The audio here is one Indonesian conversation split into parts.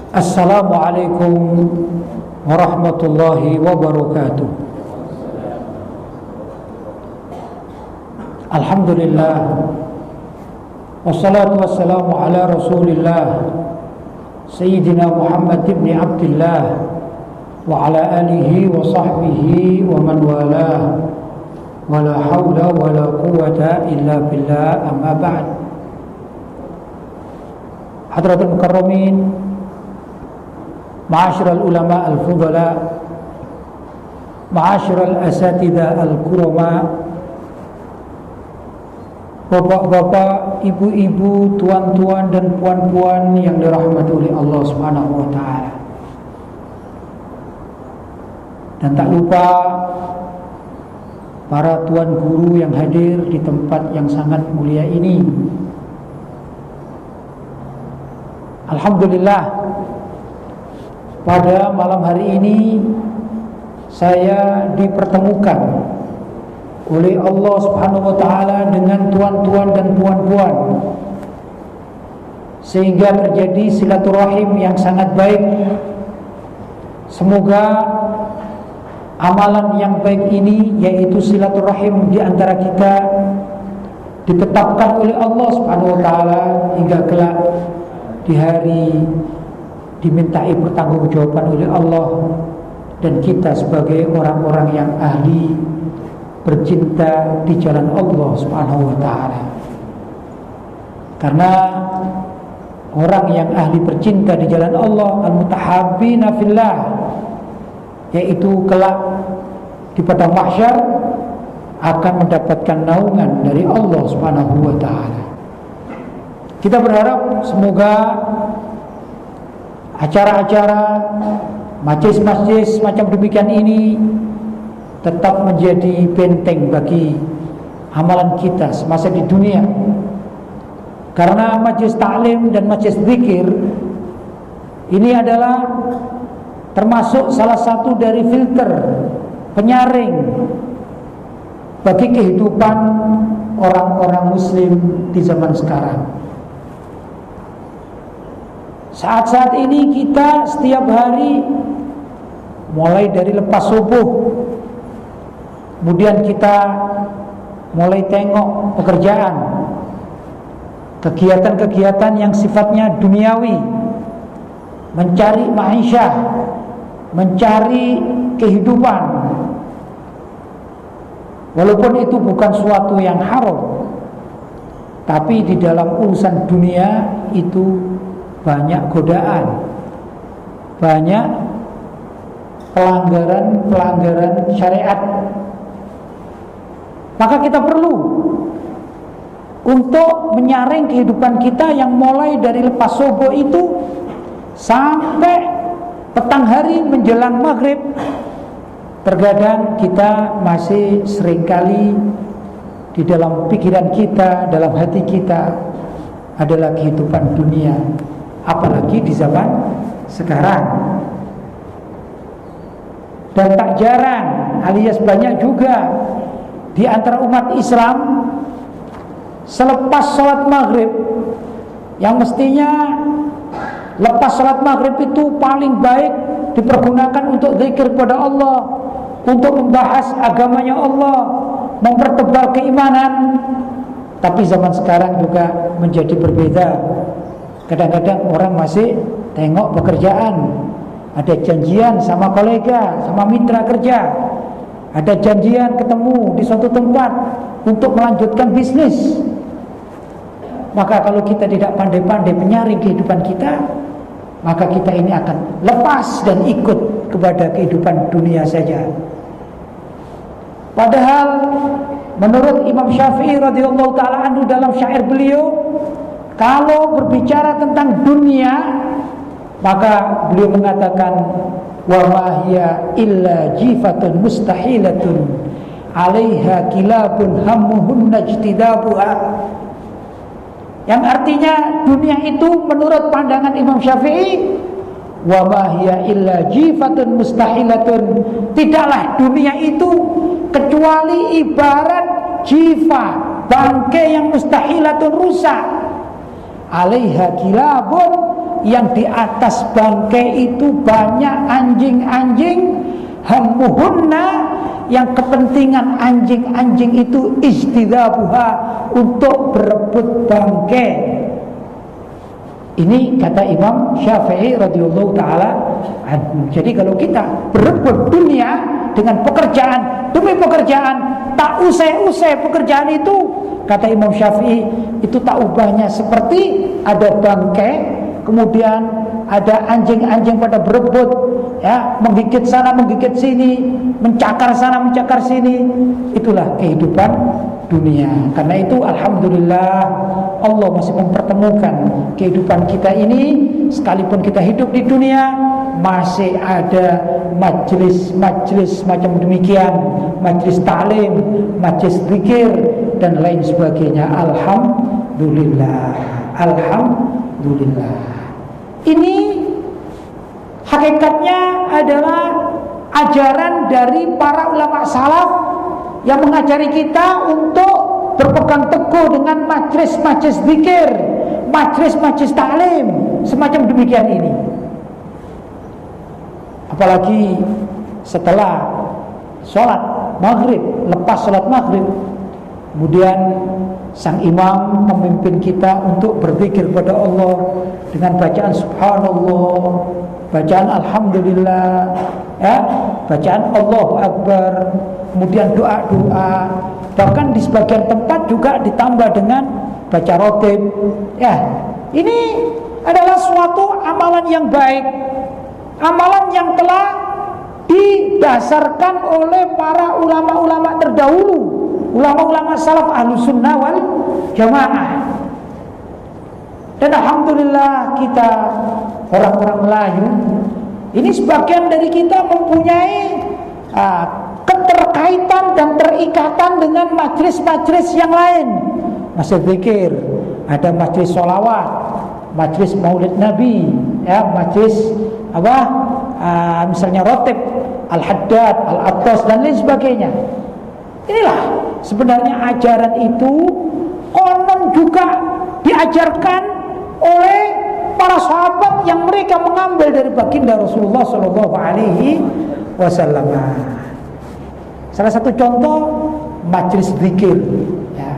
Assalamualaikum warahmatullahi wabarakatuh. Alhamdulillah, wassalatu wassalamu ala rasulillah Sayyidina Muhammad ibn Abdullah wa ala alihi wa sahbihi wa man walah, wa la hawla wa la quwwata illa billah, amma ba'd. Hadratul mukarramin, ma'asyiral ulama al-fudala, ma'asyiral asatidzah al-kurama, bapak-bapak, ibu-ibu, tuan-tuan dan puan-puan yang dirahmati oleh Allah Subhanahu wa taala. Dan tak lupa para tuan guru yang hadir di tempat yang sangat mulia ini. Alhamdulillah, pada malam hari ini saya dipertemukan oleh Allah Subhanahu wa taala dengan tuan-tuan dan puan-puan, sehingga terjadi silaturahim yang sangat baik. Semoga amalan yang baik ini, yaitu silaturahim di antara kita, ditetapkan oleh Allah Subhanahu wa taala hingga kelak di hari dimintai pertanggungjawaban oleh Allah, dan kita sebagai orang-orang yang ahli bercinta di jalan Allah Subhanahu wa taala. Karena orang yang ahli bercinta di jalan Allah, al-mutahabbina fillah, yaitu kelak di padang mahsyar akan mendapatkan naungan dari Allah Subhanahu wa taala. Kita berharap semoga acara-acara majlis-majlis macam demikian ini tetap menjadi benteng bagi amalan kita semasa di dunia. Karena majlis ta'lim dan majlis zikir ini adalah termasuk salah satu dari filter penyaring bagi kehidupan orang-orang muslim di zaman sekarang. Saat-saat ini kita setiap hari, mulai dari lepas subuh, kemudian kita mulai tengok pekerjaan, kegiatan-kegiatan yang sifatnya duniawi, mencari ma'isyah, mencari kehidupan, walaupun itu bukan suatu yang haram, tapi di dalam urusan dunia itu banyak godaan, banyak pelanggaran syariat. Maka kita perlu untuk menyaring kehidupan kita yang mulai dari lepas subuh itu sampai petang hari menjelang maghrib. Terkadang kita masih seringkali di dalam pikiran kita, dalam hati kita adalah kehidupan dunia, apalagi di zaman sekarang. Dan tak jarang alias banyak juga di antara umat Islam selepas sholat maghrib, yang mestinya lepas sholat maghrib itu paling baik dipergunakan untuk zikir kepada Allah, untuk membahas agamanya Allah, mempertebal keimanan. Tapi zaman sekarang juga menjadi berbeda. Kadang-kadang orang masih tengok pekerjaan, ada janjian sama kolega, sama mitra kerja, ada janjian ketemu di suatu tempat untuk melanjutkan bisnis. Maka kalau kita tidak pandai-pandai menyaring kehidupan kita, maka kita ini akan lepas dan ikut kepada kehidupan dunia saja. Padahal menurut Imam Syafi'i radhiyallahu taala anhu dalam syair beliau, kalau berbicara tentang dunia, maka beliau mengatakan, wa ma hiya illa jifatun mustahilatun 'alaiha kilabun hammuhun najtidabuha. Yang artinya dunia itu menurut pandangan Imam Syafi'i, wa ma hiya illa jifatun mustahilatun, tidaklah dunia itu kecuali ibarat jifa, bangkai yang mustahilatun, rusak, 'alaiha kilabun, yang di atas bangkai itu banyak anjing-anjing, hammuhunna, yang kepentingan anjing-anjing itu istidzabuha, untuk berebut bangkai. Ini kata Imam Syafi'i radhiyallahu taala anhu. Jadi kalau kita berebut dunia dengan pekerjaan demi pekerjaan, tak usai-usai pekerjaan itu, kata Imam Syafi'i, itu tak ubahnya seperti ada bangkai, kemudian ada anjing-anjing pada berebut, ya, menggigit sana menggigit sini, mencakar sana mencakar sini. Itulah kehidupan dunia. Karena itu alhamdulillah Allah masih mempertemukan kehidupan kita ini. Sekalipun kita hidup di dunia, masih ada majlis-majlis macam demikian, majlis ta'lim, majlis zikir dan lain sebagainya. Alhamdulillah, alhamdulillah. Ini hakikatnya adalah ajaran dari para ulama salaf yang mengajari kita untuk berpegang teguh dengan majlis-majlis zikir, majlis-majlis ta'lim, semacam demikian ini. Apalagi setelah sholat maghrib, lepas sholat maghrib, kemudian sang imam memimpin kita untuk berzikir kepada Allah dengan bacaan subhanallah, bacaan alhamdulillah, ya, bacaan Allahu Akbar, kemudian doa-doa. Bahkan di sebagian tempat juga ditambah dengan baca rotib. Ya, ini adalah suatu amalan yang baik, amalan yang telah didasarkan oleh para ulama-ulama terdahulu, ulama-ulama salaf ahlus sunnah wal jamaah. Dan alhamdulillah kita orang-orang Melayu ini sebagian dari kita mempunyai keterkaitan dan terikatan dengan majlis-majlis yang lain. Majlis zikir, ada majlis sholawat, majlis maulid nabi, ya, majlis misalnya rotib, al-haddad, al-attas dan lain sebagainya. Inilah sebenarnya ajaran itu konon juga diajarkan oleh para sahabat yang mereka mengambil dari baginda Rasulullah Shallallahu Alaihi Wasallam. Salah satu contoh majlis zikir, ya,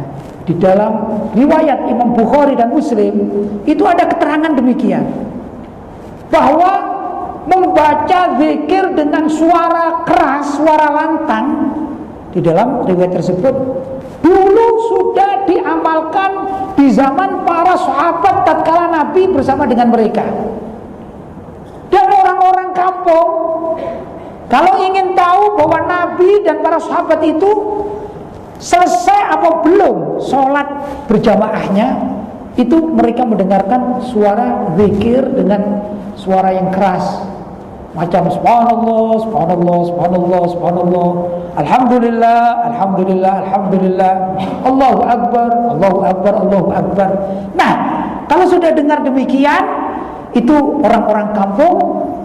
di dalam riwayat Imam Bukhari dan Muslim itu ada keterangan demikian, bahwa membaca zikir dengan suara keras, suara lantang, di dalam riwayat tersebut dulu sudah diamalkan di zaman para sahabat tatkala Nabi bersama dengan mereka. Dan orang-orang kampung kalau ingin tahu bahwa Nabi dan para sahabat itu selesai apa belum sholat berjamaahnya, itu mereka mendengarkan suara zikir dengan suara yang keras, macam subhanallah, subhanallah, subhanallah, subhanallah, alhamdulillah, alhamdulillah, alhamdulillah, Allahu Akbar, Allahu Akbar, Allahu Akbar. Nah, kalau sudah dengar demikian, itu orang-orang kampung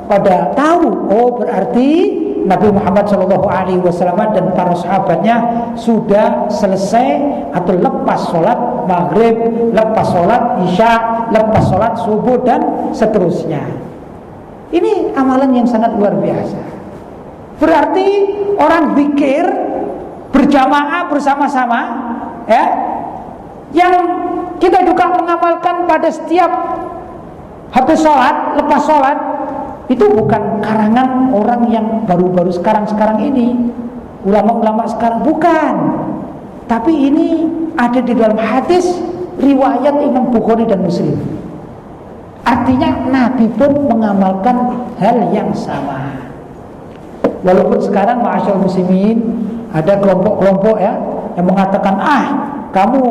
pada tahu, oh berarti Nabi Muhammad SAW dan para sahabatnya sudah selesai atau lepas sholat maghrib, lepas sholat isya, lepas sholat subuh dan seterusnya. Ini amalan yang sangat luar biasa. Berarti orang zikir berjamaah bersama-sama, ya, yang kita juga mengamalkan pada setiap habis sholat, lepas sholat, itu bukan karangan orang yang baru-baru sekarang ini, ulama-ulama sekarang, bukan. Tapi ini ada di dalam hadis riwayat Imam Bukhari dan Muslim. Artinya Nabi pun mengamalkan hal yang sama. Walaupun sekarang ma'asyarul muslimin ada kelompok-kelompok, ya, yang mengatakan kamu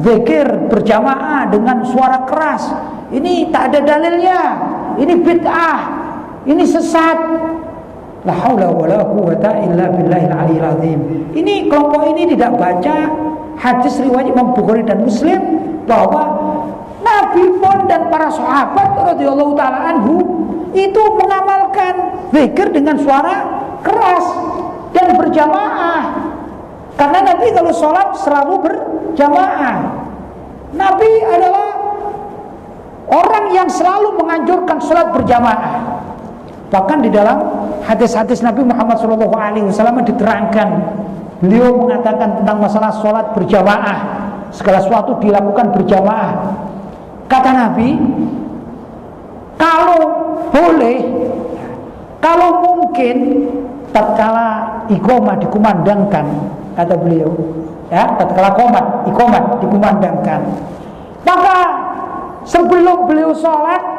zikir berjamaah dengan suara keras, ini tak ada dalilnya, ini bid'ah, ini sesat. La haula wala quwwata illa billahil aliyil azim. Ini kelompok ini tidak baca hadis riwayat Imam Bukhari dan Muslim bahwa Nabi pun dan para sahabat radhiyallahu taala anhu itu mengamalkan zikir dengan suara keras dan berjamaah. Karena Nabi kalau sholat selalu berjamaah. Nabi adalah orang yang selalu menganjurkan sholat berjamaah. Bahkan di dalam hadis-hadis Nabi Muhammad SAW diterangkan, beliau mengatakan tentang masalah sholat berjamaah, segala sesuatu dilakukan berjamaah. Kata Nabi, kalau boleh, kalau mungkin, tatkala iqamah dikumandangkan, kata beliau, ya, tatkala iqamah dikumandangkan, maka sebelum beliau sholat,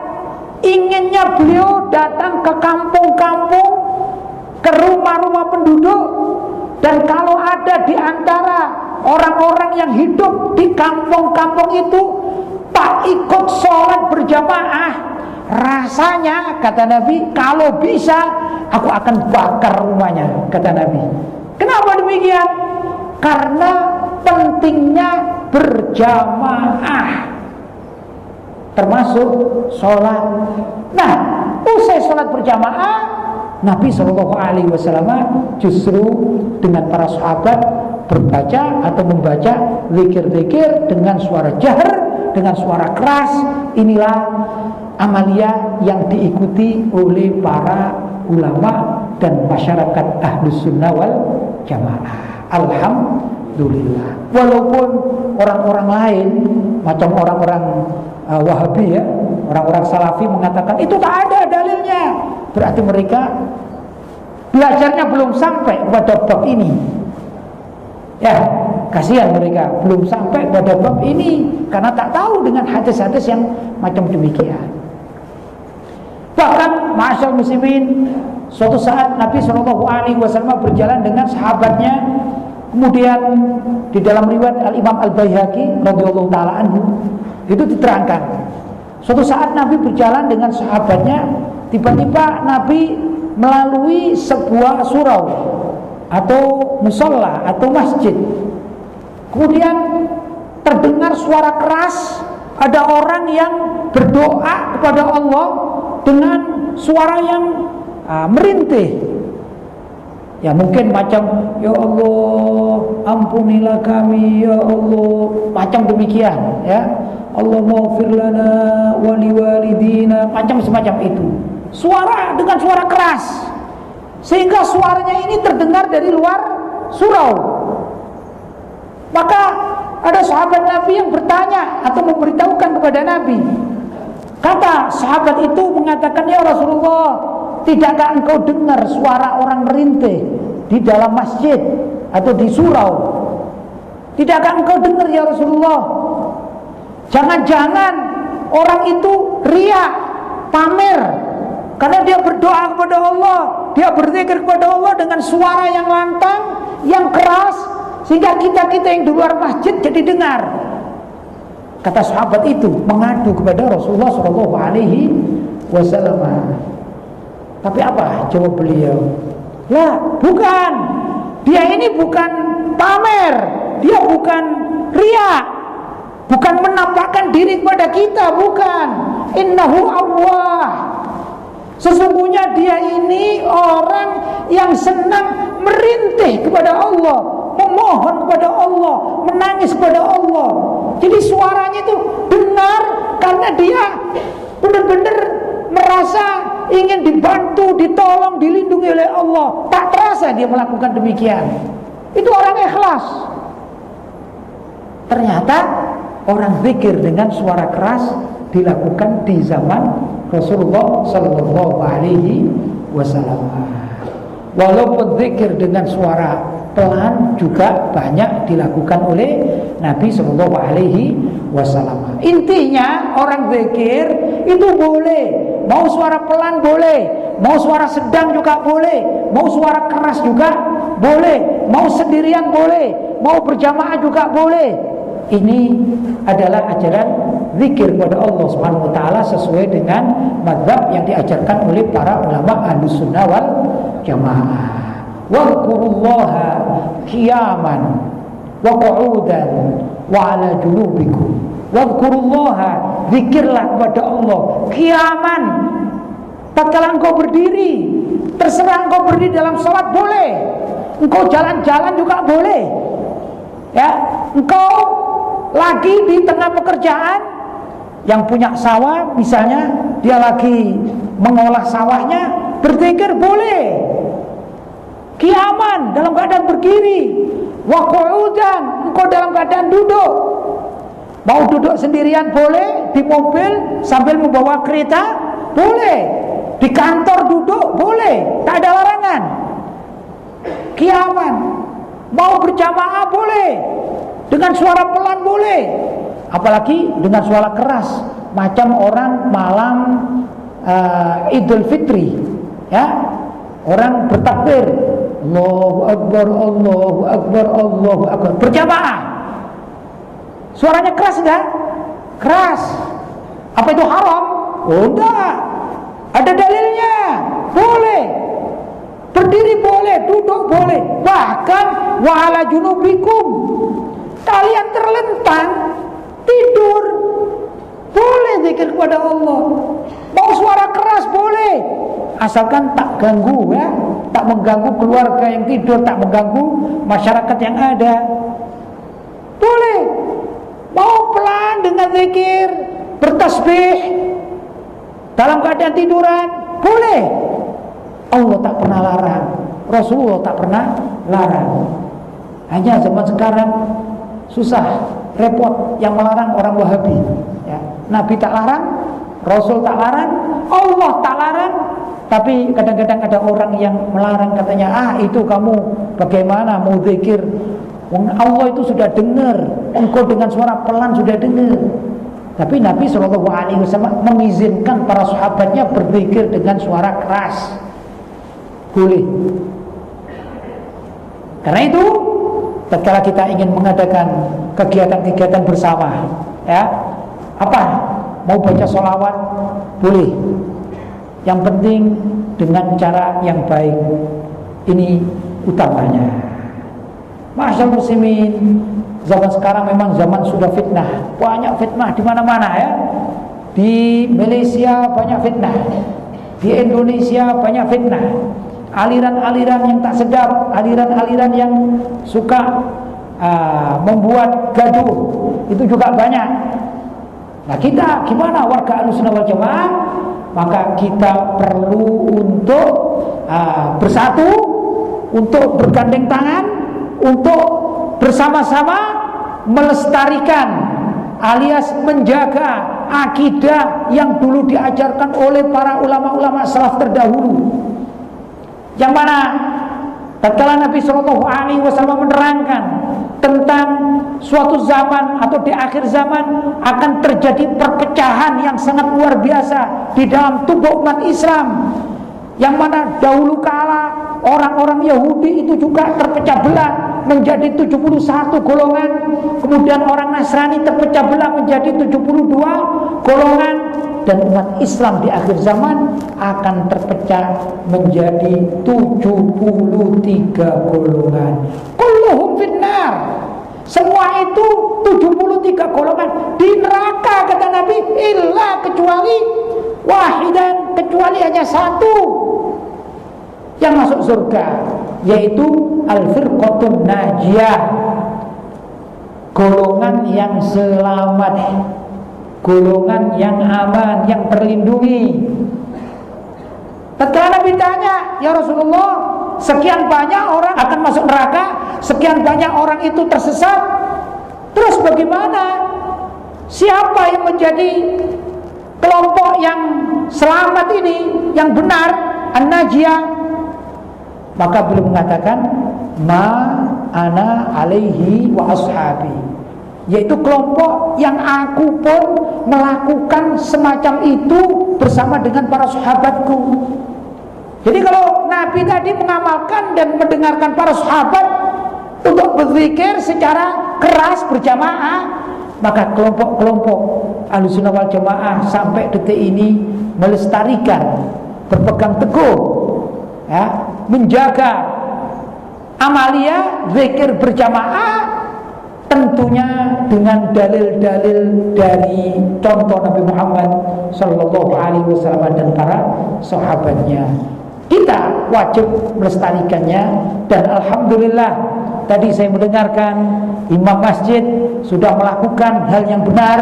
inginnya beliau datang ke kampung-kampung, ke rumah-rumah penduduk, dan kalau ada di antara orang-orang yang hidup di kampung-kampung itu tak ikut sholat berjamaah, rasanya, kata Nabi, kalau bisa aku akan bakar rumahnya, kata Nabi. Kenapa demikian? Karena pentingnya berjamaah, termasuk sholat. Nah, usai sholat berjamaah, Nabi SAW justru dengan para sahabat berbaca atau membaca zikir-zikir dengan suara jahar, dengan suara keras. Inilah amalia yang diikuti oleh para ulama dan masyarakat Ahlus Sunnah wal Jamaah. Alhamdulillah. Walaupun orang-orang lain macam orang-orang Wahabi, ya, orang-orang Salafi mengatakan itu tak ada dalilnya, berarti mereka belajarnya belum sampai pada bab ini. Ya, kasihan mereka belum sampai pada bab ini karena tak tahu dengan hadis-hadis yang macam demikian. Bahkan ma'asyal muslimin, suatu saat Nabi SAW berjalan dengan sahabatnya. Kemudian di dalam riwayat Al-Imam Al-Baihaqi radhiyallahu ta'ala anhu itu diterangkan, suatu saat Nabi berjalan dengan sahabatnya, tiba-tiba Nabi melalui sebuah surau atau musola atau masjid. Kemudian terdengar suara keras, ada orang yang berdoa kepada Allah dengan suara yang merintih. Ya mungkin macam, ya Allah ampunilah kami, ya Allah, macam demikian, ya. Allah maghfir lana wa liwalidina, macam semacam itu. Suara dengan suara keras, sehingga suaranya ini terdengar dari luar surau. Maka ada sahabat Nabi yang bertanya atau memberitahukan kepada Nabi. Kata sahabat itu mengatakan, ya Rasulullah, tidakkah engkau dengar suara orang merintih di dalam masjid atau di surau? Tidakkah engkau dengar ya Rasulullah? Jangan-jangan orang itu riya, pamer, karena dia berdoa kepada Allah, dia berzikir kepada Allah dengan suara yang lantang, yang keras, sehingga kita-kita yang di luar masjid jadi dengar. Kata sahabat itu mengadu kepada Rasulullah SAW. Tapi apa jawab beliau? Lah, bukan. Dia ini bukan pamer, dia bukan riya, bukan menampakkan diri kepada kita, bukan. Innahu Allah. Sesungguhnya dia ini orang yang senang merintih kepada Allah, memohon kepada Allah, menangis kepada Allah. Jadi suaranya itu benar karena dia benar-benar merasa ingin dibantu, ditolong, dilindungi oleh Allah. Tak terasa dia melakukan demikian. Itu orang ikhlas. Ternyata orang zikir dengan suara keras dilakukan di zaman Rasulullah Sallallahu Alaihi Wasallam. Walaupun zikir dengan suara pelan juga banyak dilakukan oleh Nabi Sallallahu Alaihi Wasallam. Intinya orang zikir itu boleh, mau suara pelan boleh, mau suara sedang juga boleh, mau suara keras juga boleh, mau sendirian boleh, mau berjamaah juga boleh. Ini adalah ajaran zikir kepada Allah Subhanahu wa taala sesuai dengan mazhab yang diajarkan oleh para ulama Ahlus Sunnah wal Jamaah. Wadhkurullaha qiyaman wa qu'udan wa 'ala junubikum. Wadhkurullaha, zikirlah kepada Allah qiyaman, tatkala engkau berdiri, terserah engkau berdiri dalam salat boleh, engkau jalan-jalan juga boleh. Ya, engkau lagi di tengah pekerjaan, yang punya sawah misalnya, dia lagi mengolah sawahnya, berzikir boleh. Qiyaman, dalam keadaan berdiri. Wa qu'udan, engkau dalam keadaan duduk. Mau duduk sendirian boleh, di mobil sambil membawa kereta boleh, di kantor duduk boleh, tak ada larangan. Qiyaman, mau berjamaah boleh, dengan suara pelan boleh, apalagi dengan suara keras, macam orang malam Idul Fitri, ya, orang bertakbir, Allahu Akbar, Allahu Akbar, Allahu Akbar, berjamaah. Suaranya keras enggak? Keras. Apa itu haram? Oh enggak. Ada dalilnya. Boleh. Berdiri boleh, duduk boleh. Bahkan wa ala junubikum, kalian terlentang tidur boleh zikir kepada Allah. Mau suara keras boleh, asalkan tak ganggu, ya, tak mengganggu keluarga yang tidur, tak mengganggu masyarakat yang ada. Boleh. Mau pelan dengan zikir, bertasbih dalam keadaan tiduran boleh. Allah tak pernah larang, Rasulullah tak pernah larang. Hanya zaman sekarang susah, repot, yang melarang orang Wahabi, ya. Nabi tak larang, Rasul tak larang, Allah tak larang. Tapi kadang-kadang ada orang yang melarang, katanya, itu kamu bagaimana mau zikir, Allah itu sudah dengar, engkau dengan suara pelan sudah dengar. Tapi Nabi SAW mengizinkan para sahabatnya berzikir dengan suara keras. Boleh. Karena itu, tatkala kita ingin mengadakan kegiatan-kegiatan bersama, ya, apa? Mau baca sholawat, boleh. Yang penting dengan cara yang baik. Ini utamanya. Masyaallah muslimin, zaman sekarang memang zaman sudah fitnah. Banyak fitnah di mana-mana, ya. Di Malaysia banyak fitnah. Di Indonesia banyak fitnah. Aliran-aliran yang tak sedap, aliran-aliran yang suka membuat gaduh, itu juga banyak. Nah, kita gimana warga Ahlussunnah wal Jamaah? Maka kita perlu untuk bersatu, untuk bergandeng tangan, untuk bersama-sama melestarikan alias menjaga akidah yang dulu diajarkan oleh para ulama-ulama salaf terdahulu. Yang mana tatkala Nabi SAW menerangkan tentang suatu zaman atau di akhir zaman akan terjadi perpecahan yang sangat luar biasa di dalam tubuh umat Islam, yang mana dahulu kala orang-orang Yahudi itu juga terpecah belah menjadi 71 golongan, kemudian orang Nasrani terpecah belah menjadi 72 golongan, dan umat Islam di akhir zaman akan terpecah menjadi 73 golongan. Kulluhum finnar. Semua itu 73 golongan di neraka, kata Nabi, illa kecuali wahidan, kecuali hanya satu yang masuk surga, yaitu al-firqatun najiyah, golongan yang selamat, golongan yang aman, yang terlindungi. Tatkala Nabi tanya, ya Rasulullah, sekian banyak orang akan masuk neraka, sekian banyak orang itu tersesat, terus bagaimana? Siapa yang menjadi kelompok yang selamat ini, yang benar, an-najiyah? Maka beliau mengatakan, ma ana alaihi wa ashabi, yaitu kelompok yang aku pun melakukan semacam itu bersama dengan para sahabatku. Jadi kalau Nabi tadi mengamalkan dan mendengarkan para sahabat untuk berzikir secara keras berjamaah, maka kelompok-kelompok Ahlussunnah wal Jamaah sampai detik ini melestarikan, berpegang teguh, ya, menjaga amalia zikir berjamaah, tentunya dengan dalil-dalil dari contoh Nabi Muhammad sallallahu alaihi wasallam dan para sahabatnya. Kita wajib melestarikannya. Dan alhamdulillah tadi saya mendengarkan imam masjid sudah melakukan hal yang benar,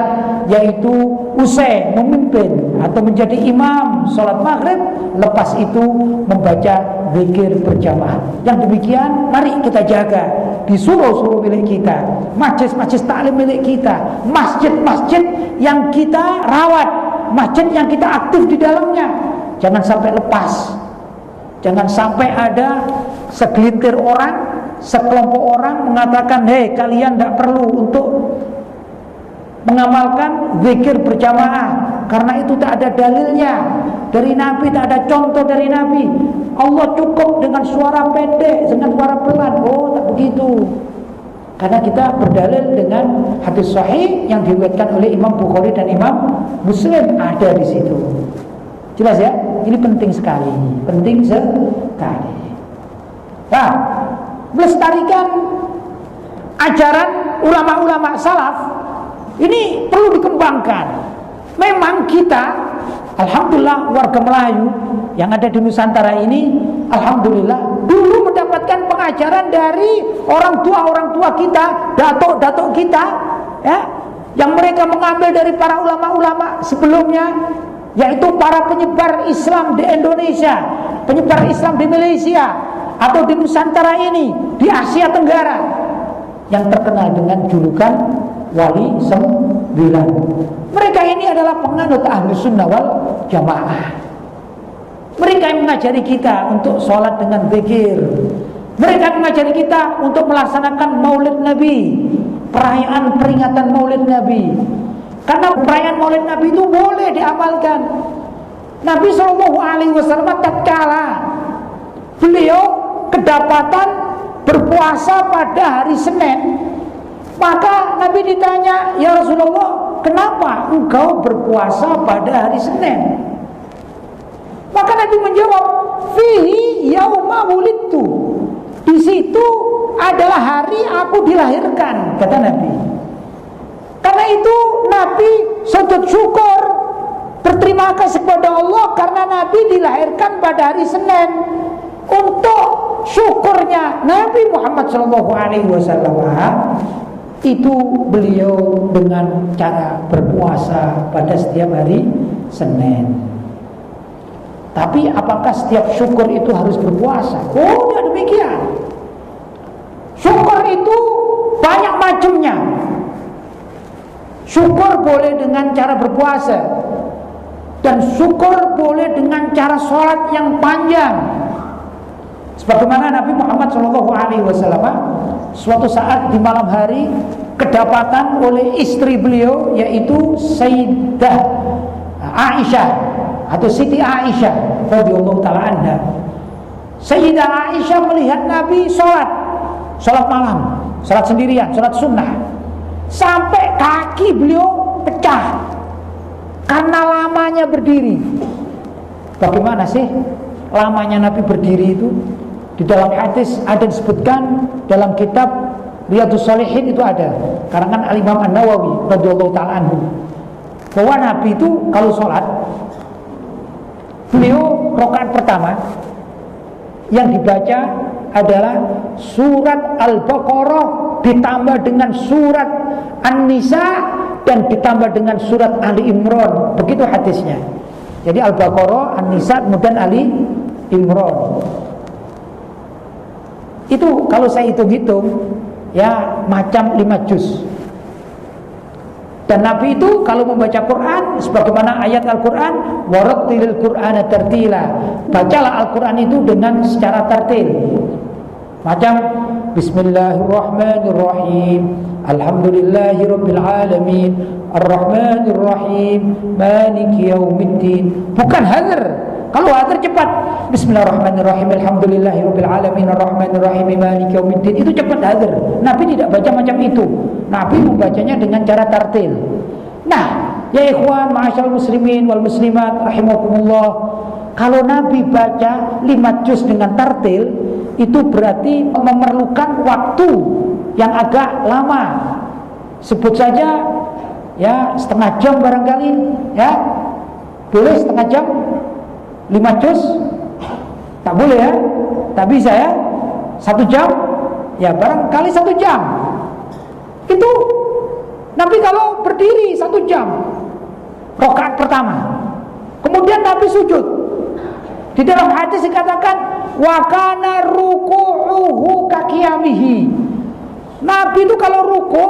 yaitu usai memimpin atau menjadi imam sholat maghrib, lepas itu membaca zikir berjamaah. Yang demikian mari kita jaga di suruh-suruh milik kita, masjid-masjid taklim milik kita, masjid-masjid yang kita rawat, masjid yang kita aktif di dalamnya. Jangan sampai lepas. Jangan sampai ada segelintir orang, sekelompok orang mengatakan, hei kalian tidak perlu untuk mengamalkan zikir berjamaah, karena itu tak ada dalilnya dari Nabi, tak ada contoh dari Nabi. Allah cukup dengan suara pendek, dengan suara pelan. Oh, tak begitu. Karena kita berdalil dengan hadis sahih yang diriwayatkan oleh Imam Bukhari dan Imam Muslim, ada di situ. Jelas ya? Ini penting sekali, penting sekali. Nah, melestarikan ajaran ulama-ulama salaf ini perlu dikembangkan. Memang kita, alhamdulillah, warga Melayu yang ada di Nusantara ini, alhamdulillah, dulu mendapatkan pengajaran dari orang tua kita, datuk-datuk kita, ya, yang mereka mengambil dari para ulama-ulama sebelumnya, yaitu para penyebar Islam di Indonesia, penyebar Islam di Malaysia, atau di Nusantara ini, di Asia Tenggara, yang terkenal dengan julukan Wali Sembilan. Mereka ini adalah penganut ahlu sunnah wal jamaah. Mereka yang mengajari kita untuk sholat dengan zikir. Mereka yang mengajari kita untuk melaksanakan maulid Nabi, perayaan peringatan maulid Nabi. Karena perayaan maulid Nabi itu boleh diamalkan. Nabi SAW tatkala beliau kedapatan berpuasa pada hari Senin, maka Nabi ditanya, ya Rasulullah, kenapa engkau berpuasa pada hari Senin? Maka Nabi menjawab, fihi yauma wulidtu. Di situ adalah hari aku dilahirkan, kata Nabi. Karena itu Nabi sujud syukur, berterima kasih kepada Allah karena Nabi dilahirkan pada hari Senin. Untuk syukurnya Nabi Muhammad SAW itu beliau dengan cara berpuasa pada setiap hari Senin. Tapi apakah setiap syukur itu harus berpuasa? Oh, tidak demikian. Syukur itu banyak macamnya. Syukur boleh dengan cara berpuasa, dan syukur boleh dengan cara sholat yang panjang. Sebagaimana Nabi Muhammad SAW suatu saat di malam hari kedapatan oleh istri beliau, yaitu Sayyidah Aisyah atau Siti Aisyah radhiyallahu taala anha. Sayyidah Aisyah melihat Nabi sholat malam, sholat sendirian, sholat sunnah, sampai kaki beliau pecah karena lamanya berdiri. Bagaimana sih lamanya Nabi berdiri itu? Di dalam hadis ada disebutkan dalam kitab Riyadhus Shalihin, itu ada karangan Al-Imam An-Nawawi radhiyallahu taala anhu, bahwa Nabi itu kalau sholat, beliau rakaat pertama yang dibaca adalah surat Al-Baqarah ditambah dengan surat An-Nisa dan ditambah dengan surat Ali Imran. Begitu hadisnya. Jadi Al-Baqarah, An-Nisa, kemudian Ali Imran. Itu kalau saya hitung-hitung ya macam 5 juz. Dan Nabi itu kalau membaca Quran sebagaimana ayat Al-Quran, warattilil Qur'ana tartila, bacalah Al-Quran itu dengan secara tartil. Macam Bismillahirrahmanirrahim, Alhamdulillahirabbil alamin, Arrahmanirrahim, Maliki yaumiddin. Bukan hadr. Kalau hadr cepat, Bismillahirrahmanirrahim, Alhamdulillahirabbil alamin, Arrahmanirrahim, Maliki yaumiddin. Itu cepat hadr. Nabi tidak baca macam itu. Nabi membacanya dengan cara tartil. Nah, ya ikhwan, ma'asyal muslimin wal muslimat rahimakumullah, kalau Nabi baca 5 juz dengan tartil, itu berarti memerlukan waktu yang agak lama. Sebut saja ya setengah jam barangkali, ya. Boleh setengah jam 5 juz Tak boleh ya, tak bisa ya. 1 jam, ya barangkali 1 jam. Itu Nabi kalau berdiri 1 jam, rakaat pertama. Kemudian Nabi sujud. Di dalam hadis dikatakan wa kana ruku'uhu kaqiyamihi. Nabi itu kalau ruku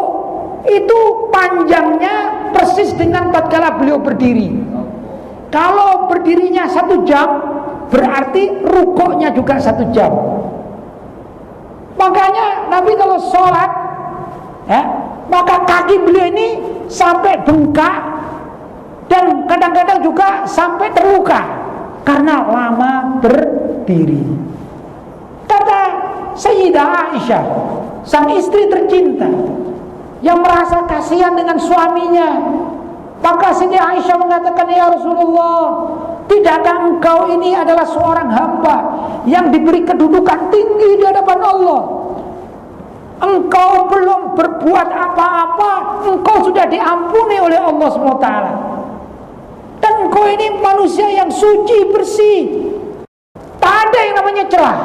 itu panjangnya persis dengan tatkala beliau berdiri. Kalau berdirinya 1 jam, berarti rukuknya juga 1 jam. Makanya Nabi kalau sholat, ya, maka kaki beliau ini sampai bengkak dan kadang-kadang juga sampai terluka karena lama berdiri. Kata Sayyidah Aisyah, sang istri tercinta yang merasa kasihan dengan suaminya, maka Sayyidah Aisyah mengatakan, ya Rasulullah, tidakkah engkau ini adalah seorang hamba yang diberi kedudukan tinggi di hadapan Allah? Engkau belum berbuat apa-apa, engkau sudah diampuni oleh Allah SWT. Dan engkau ini manusia yang suci, bersih, tak ada yang namanya celah.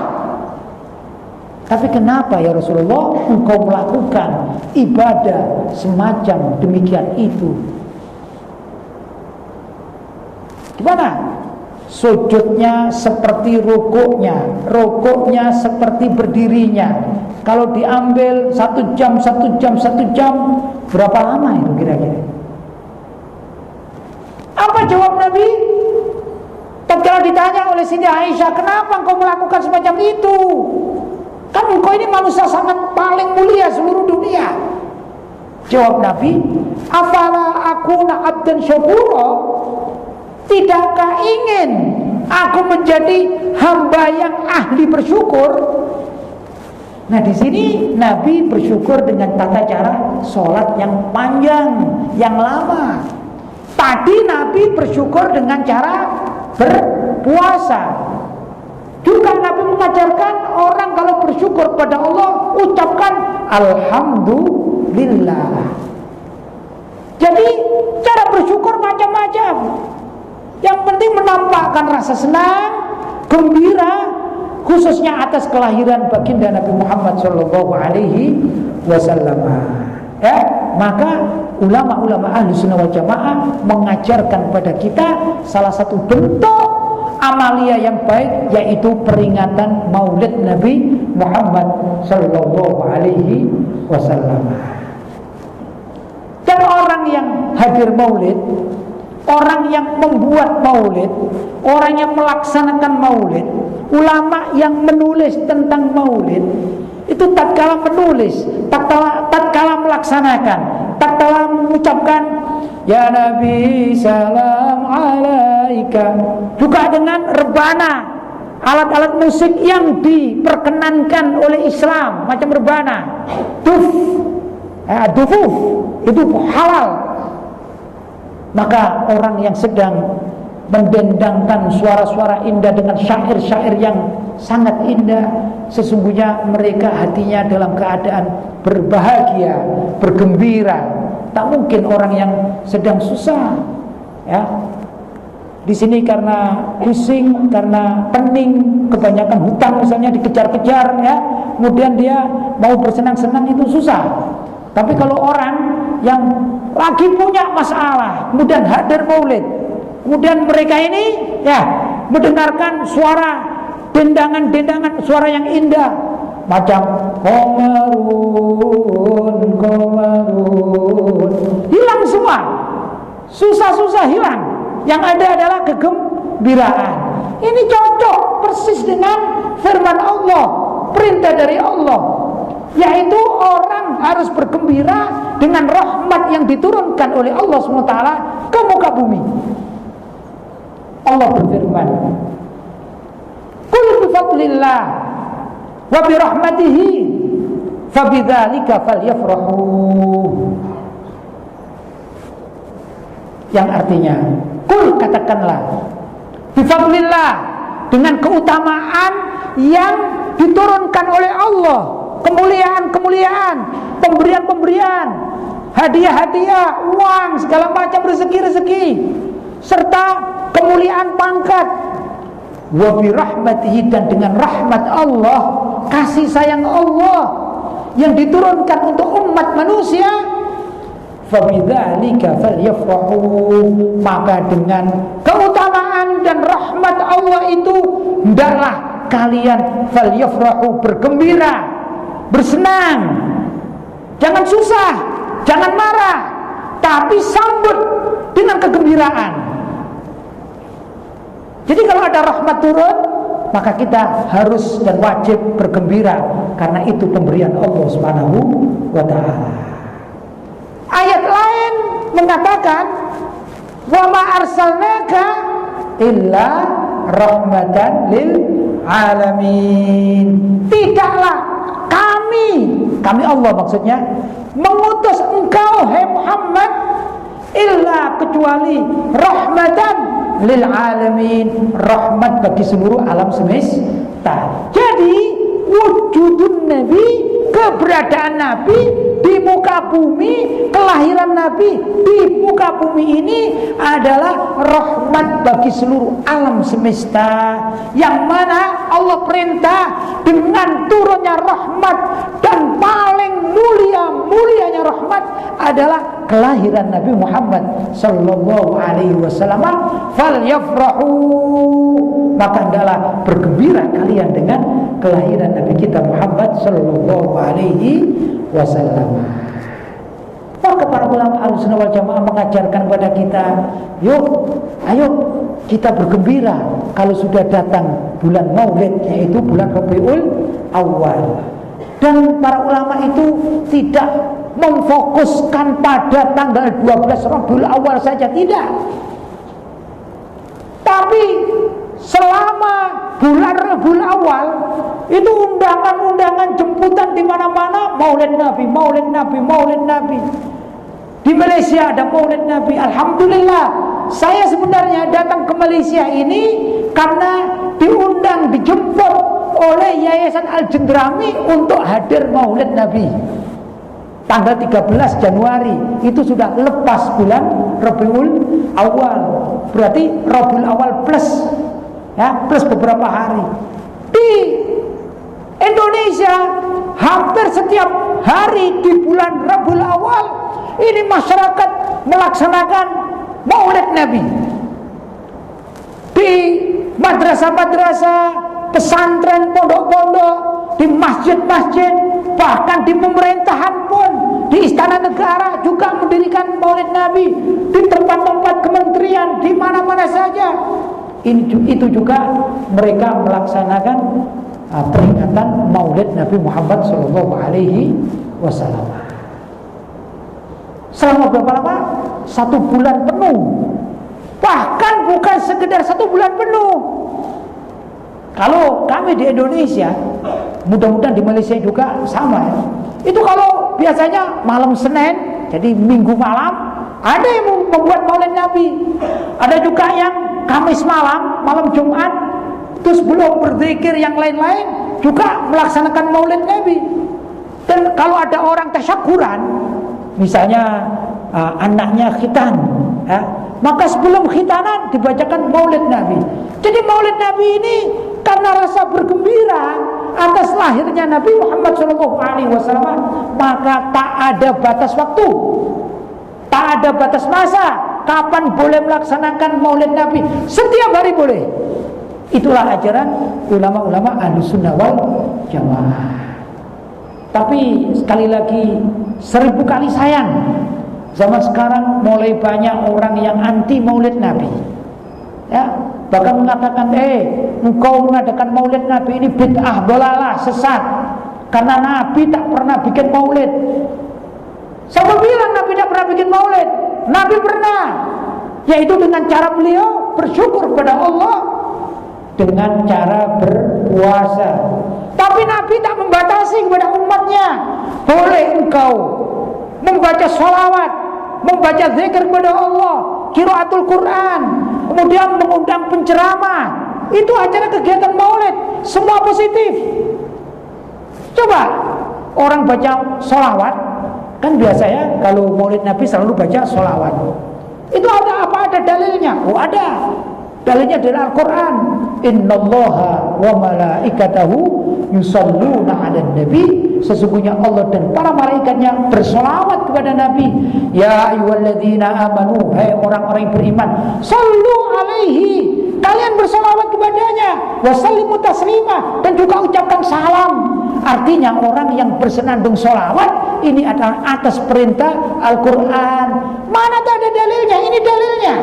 Tapi kenapa ya Rasulullah engkau melakukan ibadah semacam demikian itu? Gimana? Sujudnya seperti rukuknya seperti berdirinya. Kalau diambil 1 jam, berapa lama itu kira-kira? Apa jawab Nabi? Tatkala ditanya oleh Siti Aisyah, kenapa engkau melakukan semacam itu? Kan engkau ini manusia sangat paling mulia seluruh dunia. Jawab Nabi, afala akuna abdan syakura? Tidakkah ingin aku menjadi hamba yang ahli bersyukur? Nah, di sini Nabi bersyukur dengan tata cara sholat yang panjang, yang lama. Tadi Nabi bersyukur dengan cara berpuasa. Juga Nabi mengajarkan orang kalau bersyukur pada Allah, ucapkan alhamdulillah. Jadi cara bersyukur macam-macam. Yang penting menampakkan rasa senang, gembira, khususnya atas kelahiran baginda Nabi Muhammad SAW. Ya, maka ulama-ulama ahli sunnah wal jamaah mengajarkan pada kita salah satu bentuk amalia yang baik, yaitu peringatan Maulid Nabi Muhammad SAW. Dan orang yang hadir Maulid, orang yang membuat maulid, orang yang melaksanakan maulid, ulama yang menulis tentang maulid, itu tatkala menulis, tatkala melaksanakan, tatkala mengucapkan ya Nabi salam alaika, juga dengan rebana, alat-alat musik yang diperkenankan oleh Islam, macam rebana, dufuf, itu halal. Maka orang yang sedang mendendangkan suara-suara indah dengan syair-syair yang sangat indah, sesungguhnya mereka hatinya dalam keadaan berbahagia, bergembira. Tak mungkin orang yang sedang susah, ya. Di sini karena pusing, karena pening, kebanyakan hutang misalnya dikejar-kejar, ya. Kemudian dia mau bersenang-senang itu susah. Tapi kalau orang yang lagi punya masalah, kemudian hadir maulid, kemudian mereka ini ya mendengarkan suara dendangan-dendangan, suara yang indah, macam komarun, hilang semua, susah-susah hilang. Yang ada adalah kegembiraan. Ini cocok persis dengan firman Allah, perintah dari Allah, yaitu orang harus bergembira dengan rahmat yang diturunkan oleh Allah SWT ke muka bumi. Allah berfirman, qul bifadlillah wa birahmatihi fabidzalika falyafrahu, yang artinya, qul, katakanlah, bifadlillah, dengan keutamaan yang diturunkan oleh Allah, kemuliaan-kemuliaan, pemberian-pemberian, hadiah-hadiah, uang, segala macam rezeki-rezeki, serta kemuliaan pangkat, wa bi rahmatihi, dan dengan rahmat Allah, kasih sayang Allah yang diturunkan untuk umat manusia, fabidzalika falyafrahu, maka dengan keutamaan dan rahmat Allah itu hendaklah kalian falyafrahu, bergembira, bersenang. Jangan susah, jangan marah, tapi sambut dengan kegembiraan. Jadi kalau ada rahmat turun, maka kita harus dan wajib bergembira, karena itu pemberian Allah Subhanahu wa ta'ala. Ayat lain mengatakan, wa ma arsalnaka illa rahmatan lil alamin. Tidaklah kami Allah maksudnya, mengutus engkau hai Muhammad illa, kecuali rahmatan lil alamin, rahmat bagi seluruh alam semesta. Jadi wujudun Nabi, keberadaan Nabi di muka bumi, kelahiran Nabi di muka bumi ini adalah rahmat bagi seluruh alam semesta, yang mana Allah perintah dengan turunnya rahmat, dan paling mulianya rahmat adalah kelahiran Nabi Muhammad sallallahu alaihi wasallam. Falyafrahu, maka hendaklah bergembira kalian dengan kelahiran Nabi kita Muhammad sallallahu alaihi wasallam. Maka para ulama Ahlussunnah wal Jamaah mengajarkan kepada kita, ayo kita bergembira kalau sudah datang bulan Maulid, yaitu bulan Rabiul Awal. Dan para ulama itu tidak memfokuskan pada tanggal 12 Rabiul Awal saja, tidak. Tapi selama bulan Rabiul Awal itu undangan-undangan jemputan di mana-mana, Maulid Nabi, Maulid Nabi, Maulid Nabi. Di Malaysia ada Maulid Nabi. Alhamdulillah, saya sebenarnya datang ke Malaysia ini karena diundang, dijemput oleh Yayasan Al-Jendrami untuk hadir Maulid Nabi. Tanggal 13 Januari itu sudah lepas bulan Rabiul Awal. Berarti Rabiul Awal plus, ya, plus beberapa hari. Di Indonesia hampir setiap hari di bulan Rabiul Awal ini masyarakat melaksanakan Maulid Nabi. Di madrasah-madrasah, pesantren, pondok-pondok, di masjid-masjid, bahkan di pemerintahan pun, di istana negara juga mendirikan Maulid Nabi, di tempat-tempat kementerian, di mana-mana saja. Itu juga mereka melaksanakan peringatan Maulid Nabi Muhammad sallallahu alaihi wasallam. Selama berapa lama? 1 bulan penuh. Bahkan bukan sekedar 1 bulan penuh. Kalau kami di Indonesia, mudah-mudahan di Malaysia juga sama, ya. Itu kalau biasanya malam Senin, jadi Minggu malam, ada yang membuat Maulid Nabi. Ada juga yang Kamis malam, malam Jumat, terus belum berzikir yang lain-lain, juga melaksanakan Maulid Nabi. Dan kalau ada orang tasyakuran, misalnya anaknya khitan, ya, maka sebelum khitanan dibacakan Maulid Nabi. Jadi Maulid Nabi ini karena rasa bergembira atas lahirnya Nabi Muhammad SAW, maka tak ada batas waktu, tak ada batas masa kapan boleh melaksanakan Maulid Nabi. Setiap hari boleh. Itulah ajaran ulama-ulama Ahlussunnah wal Jamaah. Tapi sekali lagi, 1000 kali sayang, zaman sekarang mulai banyak orang yang anti Maulid Nabi, ya, bahkan mengatakan, engkau mengadakan Maulid Nabi ini bid'ah, dolalah, sesat, karena Nabi tak pernah bikin Maulid. Siapa bilang Nabi tak pernah bikin Maulid? Nabi pernah, yaitu dengan cara beliau bersyukur kepada Allah dengan cara berpuasa. Tapi Nabi tak membatasi kepada umatnya. Boleh engkau membaca sholawat, membaca zikir kepada Allah, qiraatul Quran, kemudian mengundang penceramah. Itu acara kegiatan Maulid, semua positif. Coba orang baca sholawat, kan biasanya kalau Maulid Nabi selalu baca sholawat. Itu ada apa? Ada dalilnya? Oh ada. Dalilnya dari Al-Quran. Innallaha wa malaikatahu yusalluna 'alan nabi. Sesungguhnya Allah dan para malaikatnya bersolawat kepada Nabi. Ya ayyuhalladzina amanu, hai orang-orang yang beriman, sallu alaihi, kalian bersolawat kepadanya, wa sallimu taslima, dan juga ucapkan salam. Artinya orang yang bersenandung solawat ini adalah atas perintah Al-Quran. Mana tak ada dalilnya? Ini dalilnya.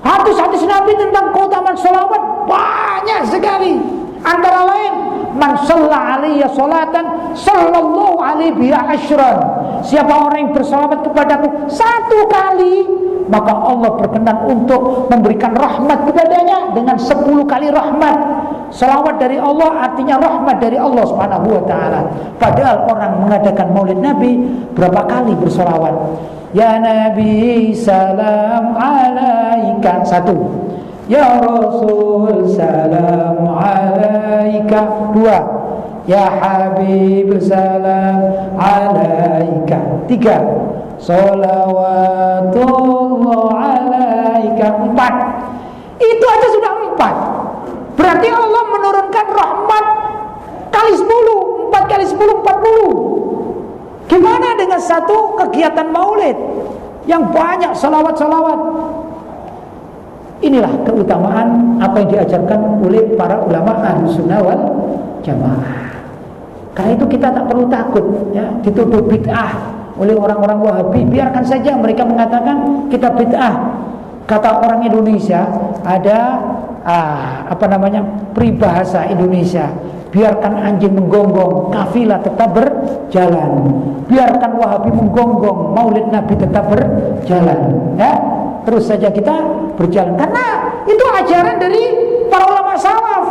Hadis-hadis Nabi tentang keutamaan sholawat banyak sekali. Antara lain, man shalla alayya sholatan sallallahu alaihi biha asyran. Siapa orang yang bersolawat kepadaku satu kali, maka Allah berkenan untuk memberikan rahmat kepadanya dengan 10 kali rahmat. Salawat dari Allah artinya rahmat dari Allah Subhanahu wa taala. Padahal orang mengadakan Maulid Nabi berapa kali bersolawat? Ya Nabi salam alaika, 1. Ya Rasul salam alaika, 2. Ya Habib salam alaika, 3. Salawatullah alaika, 4. Itu aja sudah 4. Berarti Allah menurunkan rahmat kali 10, 4 kali 10, 40. Gimana dengan satu kegiatan maulid yang banyak salawat-salawat? Inilah keutamaan apa yang diajarkan oleh para ulama Ahlussunnah wal Jamaah. Karena itu kita tak perlu takut ya dituduh bid'ah oleh orang-orang Wahabi. Biarkan saja mereka mengatakan kita bid'ah. Kata orang Indonesia ada peribahasa Indonesia, biarkan anjing menggonggong, kafilah tetap berjalan. Biarkan Wahabi menggonggong, Maulid Nabi tetap berjalan. Ya, terus saja kita berjalan. Karena itu ajaran dari para ulama salaf.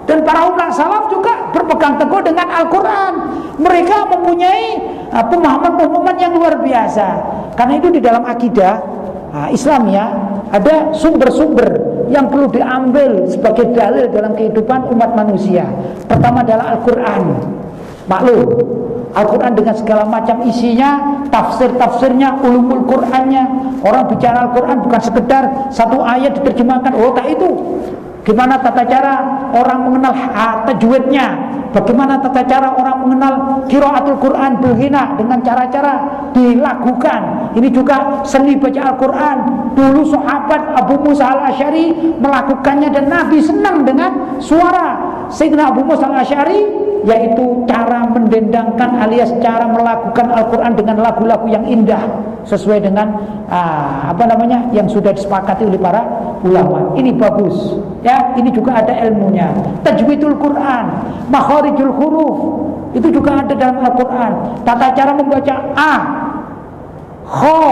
Dan para ulama salaf juga berpegang teguh dengan Al-Quran. Mereka mempunyai pemahaman-pemahaman yang luar biasa. Karena itu di dalam akidah Islamnya ada sumber-sumber yang perlu diambil sebagai dalil dalam kehidupan umat manusia. Pertama adalah Al-Quran. Maklum, Al-Quran dengan segala macam isinya, tafsir-tafsirnya, ulumul Qurannya. Orang bicara Al-Quran bukan sekedar satu ayat diterjemahkan, oh tak itu. Gimana tata cara orang mengenal tajwidnya, bagaimana tata cara orang mengenal qiraatul Quran bilghina dengan cara-cara dilakukan. Ini juga seni baca Al-Quran. Dulu sahabat Abu Musa al-Asy'ari melakukannya dan Nabi senang dengan suara Sayyidina Abu Musa al-Asy'ari, yaitu cara mendendangkan alias cara melakukan Al-Quran dengan lagu-lagu yang indah sesuai dengan yang sudah disepakati oleh para ulama. Ini bagus ya, ini juga ada ilmunya. Tajwidul Quran, makharijul huruf, itu juga ada dalam Al-Quran. Tata cara membaca a, kha,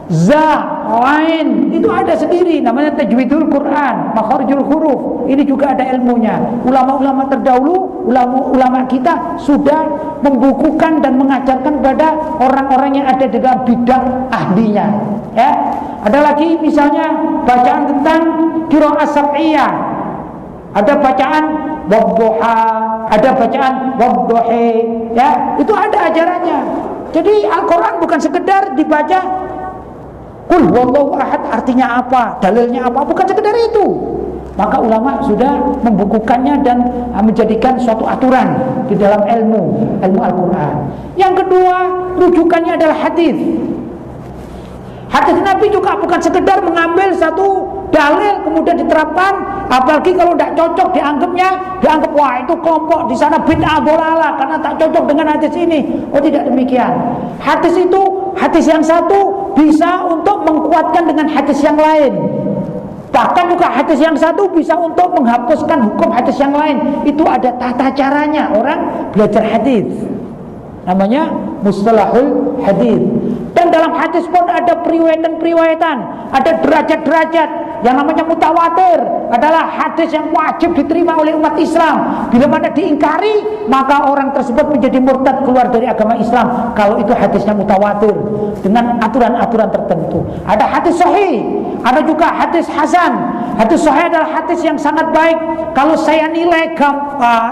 za, lain, itu ada sendiri, namanya tajwidul Quran, makharijul huruf. Ini juga ada ilmunya. Ulama-ulama terdahulu, ulama kita sudah membukukan dan mengajarkan kepada orang-orang yang ada di dalam bidang ahlinya. Ya, ada lagi misalnya bacaan tentang qiraah sab'iyah. Ada bacaan wadduha, ada bacaan wadduhi, ya, itu ada ajarannya. Jadi Al-Quran bukan sekedar dibaca Qul huwallahu ahad artinya apa, dalilnya apa, bukan sekedar itu. Maka ulama sudah membukukannya dan menjadikan suatu aturan di dalam ilmu Al-Quran. Yang kedua, rujukannya adalah hadis. Hadis Nabi juga bukan sekedar mengambil satu dalil kemudian diterapkan, apalagi kalau tidak cocok dianggap wah itu kelompok di sana bid'ah dolalah karena tak cocok dengan hadis ini. Oh, tidak demikian. Hadis itu, hadis yang satu bisa untuk menguatkan dengan hadis yang lain. Bahkan juga hadis yang satu bisa untuk menghapuskan hukum hadis yang lain. Itu ada tata caranya orang belajar hadis. Namanya mustalahul hadis. Dan dalam hadis pun ada periwayatan-periwayatan, ada derajat-derajat. Yang namanya mutawatir adalah hadis yang wajib diterima oleh umat Islam. Bila mana diingkari, maka orang tersebut menjadi murtad, keluar dari agama Islam. Kalau itu hadisnya mutawatir dengan aturan-aturan tertentu. Ada hadis sahih, ada juga hadis hasan. Hadis sahih adalah hadis yang sangat baik. Kalau saya nilai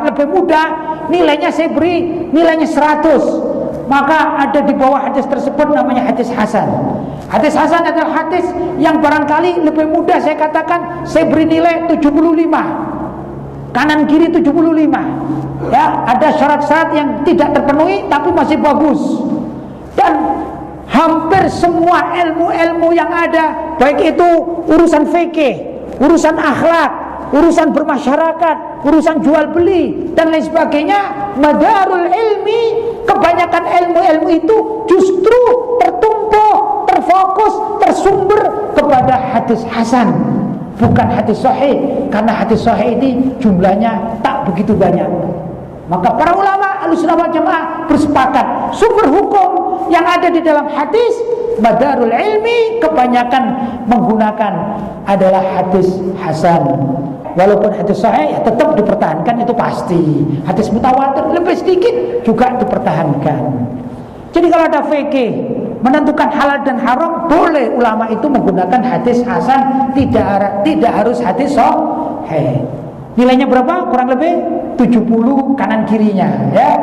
lebih mudah, nilainya saya beri nilainya 100. maka ada di bawah hadis tersebut namanya hadis hasan. Hadis hasan adalah hadis yang barangkali lebih mudah saya katakan, saya beri nilai 75, kanan kiri 75. Ya, ada syarat-syarat yang tidak terpenuhi tapi masih bagus. Dan hampir semua ilmu-ilmu yang ada, baik itu urusan fikih, urusan akhlak, urusan bermasyarakat, urusan jual beli dan lain sebagainya, madarul ilmi, kebanyakan ilmu-ilmu itu justru tertumpu, terfokus, tersumber kepada hadis hasan, bukan hadis sahih. Karena hadis sahih ini jumlahnya tak begitu banyak. Maka para ulama Ahlussunnah wal Jamaah bersepakat, sumber hukum yang ada di dalam hadis madarul ilmi kebanyakan menggunakan adalah hadis hasan. Walaupun hadis sahih ya tetap dipertahankan, itu pasti. Hadis mutawatir lebih sedikit juga dipertahankan. Jadi kalau ada fikih menentukan halal dan haram, boleh ulama itu menggunakan hadis hasan, tidak harus hadis sahih. Nilainya berapa? Kurang lebih 70 kanan kirinya, ya.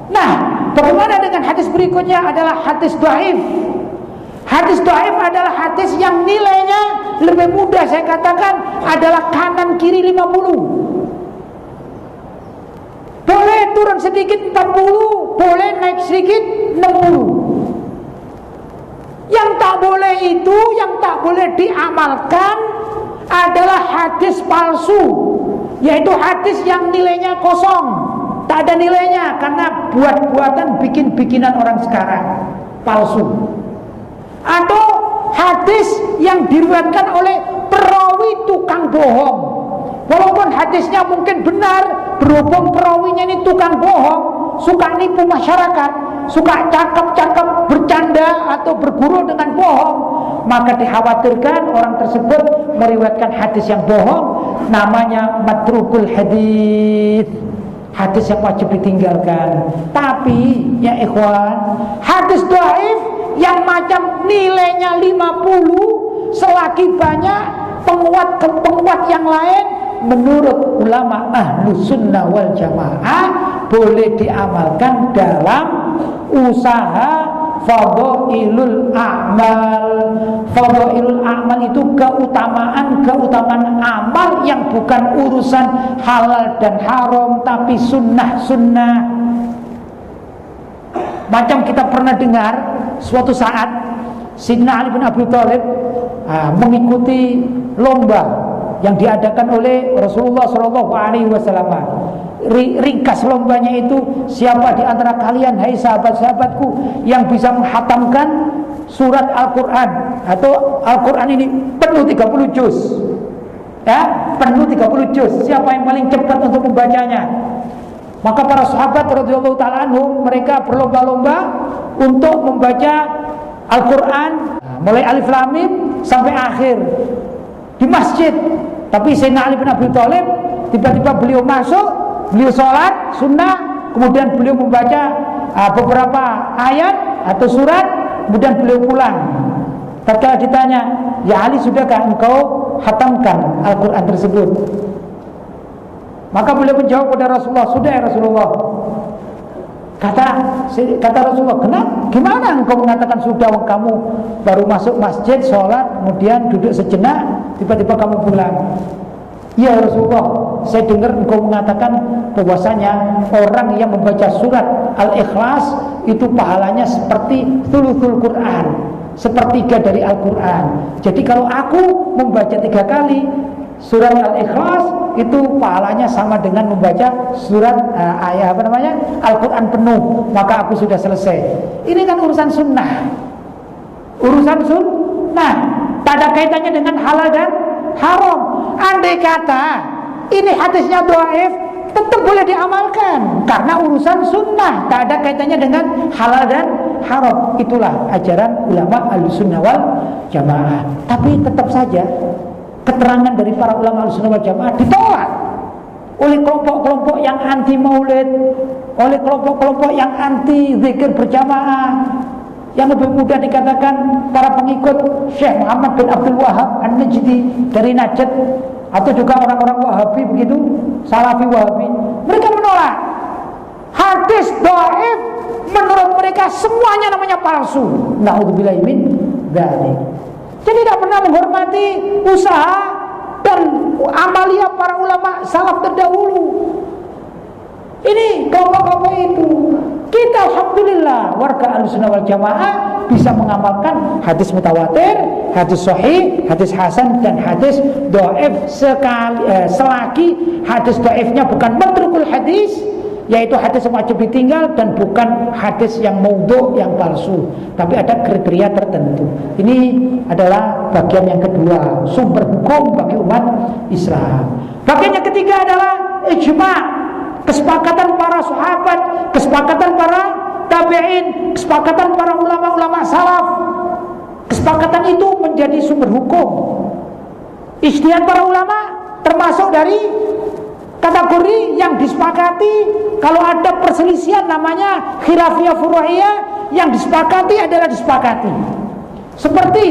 Nah, bagaimana dengan hadis berikutnya adalah hadis dhaif. Hadis dhaif adalah hadis yang nilainya lebih mudah saya katakan adalah kanan kiri 50. Boleh turun sedikit 40, boleh naik sedikit 60. Yang tak boleh itu, yang tak boleh diamalkan adalah hadis palsu, yaitu hadis yang nilainya kosong, tak ada nilainya karena buat-buatan, bikin-bikinan orang sekarang, palsu. Atau hadis yang diriwayatkan oleh perawi tukang bohong, walaupun hadisnya mungkin benar, berhubung perawinya ini tukang bohong, suka nipu masyarakat, suka cakap-cakap, bercanda atau berguru dengan bohong, maka dikhawatirkan orang tersebut meriwayatkan hadis yang bohong, namanya matrukul hadis, hadis yang wajib ditinggalkan. Tapi ya ikhwan, hadis dhaif yang macam nilainya 50, selagi banyak penguat yang lain, menurut ulama Ahlussunnah wal Jamaah boleh diamalkan dalam usaha fadhailul a'mal. Fadhailul a'mal itu keutamaan amal yang bukan urusan halal dan haram, tapi sunnah-sunnah. Macam kita pernah dengar suatu saat Sayyidina Ali bin Abi Thalib mengikuti lomba yang diadakan oleh Rasulullah SAW. Ringkas lombanya itu, siapa di antara kalian, hai sahabat-sahabatku, yang bisa menghatamkan surat Al-Quran, atau Al-Quran ini penuh 30 juz, ya, penuh 30 juz, siapa yang paling cepat untuk membacanya? Maka para sahabat radhiyallahu ta'ala anhum, mereka berlomba-lomba untuk membaca Al-Quran mulai Alif Lam Mim sampai akhir di masjid. Tapi Sayyidina Ali bin Abi Thalib, tiba-tiba beliau masuk, beliau sholat sunnah, kemudian beliau membaca beberapa ayat atau surat, kemudian beliau pulang. Tatkala ditanya, ya Ali, sudahkah engkau khatamkan Al-Quran tersebut? Maka beliau menjawab kepada Rasulullah, sudah ya Rasulullah. Kata Rasulullah, gimana engkau mengatakan sudah, kamu baru masuk masjid, sholat, kemudian duduk sejenak, tiba-tiba kamu pulang? Ya Rasulullah, saya dengar engkau mengatakan bahwasanya orang yang membaca surat Al-Ikhlas itu pahalanya seperti thuluthul Quran, sepertiga dari Al-Quran. Jadi kalau aku membaca 3 kali surat Al-Ikhlas, itu pahalanya sama dengan membaca surat Al-Quran penuh, maka aku sudah selesai. Ini kan urusan sunnah, urusan sunnah, tak ada kaitannya dengan halal dan haram. Andai kata ini hadisnya dhaif, tetap boleh diamalkan karena urusan sunnah, tak ada kaitannya dengan halal dan haram. Itulah ajaran ulama Ahlussunnah wal Jamaah. Tapi tetap saja keterangan dari para ulama Ahlussunnah wal Jamaah ditolak oleh kelompok-kelompok yang anti maulid, oleh kelompok-kelompok yang anti zikir berjamaah, yang lebih mudah dikatakan para pengikut Syekh Muhammad bin Abdul Wahab An-Najdi dari Najd, atau juga orang-orang Wahabi begitu, Salafi Wahabi. Mereka menolak hadis dhaif menurut mereka semuanya namanya palsu. Na'udzubillahi min dzalik. Jadi tidak pernah menghormati usaha dan amalia para ulama salaf terdahulu. Ini kelompok-kelompok itu. Kita alhamdulillah warga Ahlussunnah wal Jamaah bisa mengamalkan hadis mutawatir, hadis sahih, hadis hasan dan hadis dhaif selagi hadis dhaifnya bukan matrukul hadis, yaitu hadis yang wajib ditinggal, dan bukan hadis yang maudhu, yang palsu, tapi ada kriteria tertentu. Ini adalah bagian yang kedua, sumber hukum bagi umat Islam. Bagian yang ketiga adalah ijma', kesepakatan para sahabat, kesepakatan para tabi'in, kesepakatan para ulama-ulama salaf. Kesepakatan itu menjadi sumber hukum. Ijtihad para ulama termasuk dari kategori yang disepakati. Kalau ada perselisihan namanya khilafiyah furu'iyah, yang disepakati adalah disepakati. Seperti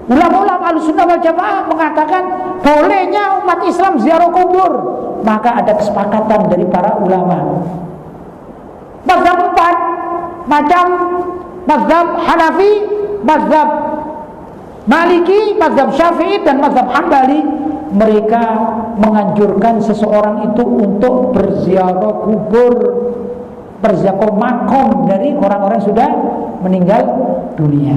ulama-ulama Ahlussunnah wal Jamaah mengatakan bolehnya umat Islam ziarah kubur, maka ada kesepakatan dari para ulama. Mazhab 4 macam mazhab Hanafi, mazhab Maliki, mazhab Syafi'i dan mazhab Hambali, mereka menganjurkan seseorang itu untuk berziarah kubur, berziarah makom dari orang-orang yang sudah meninggal dunia.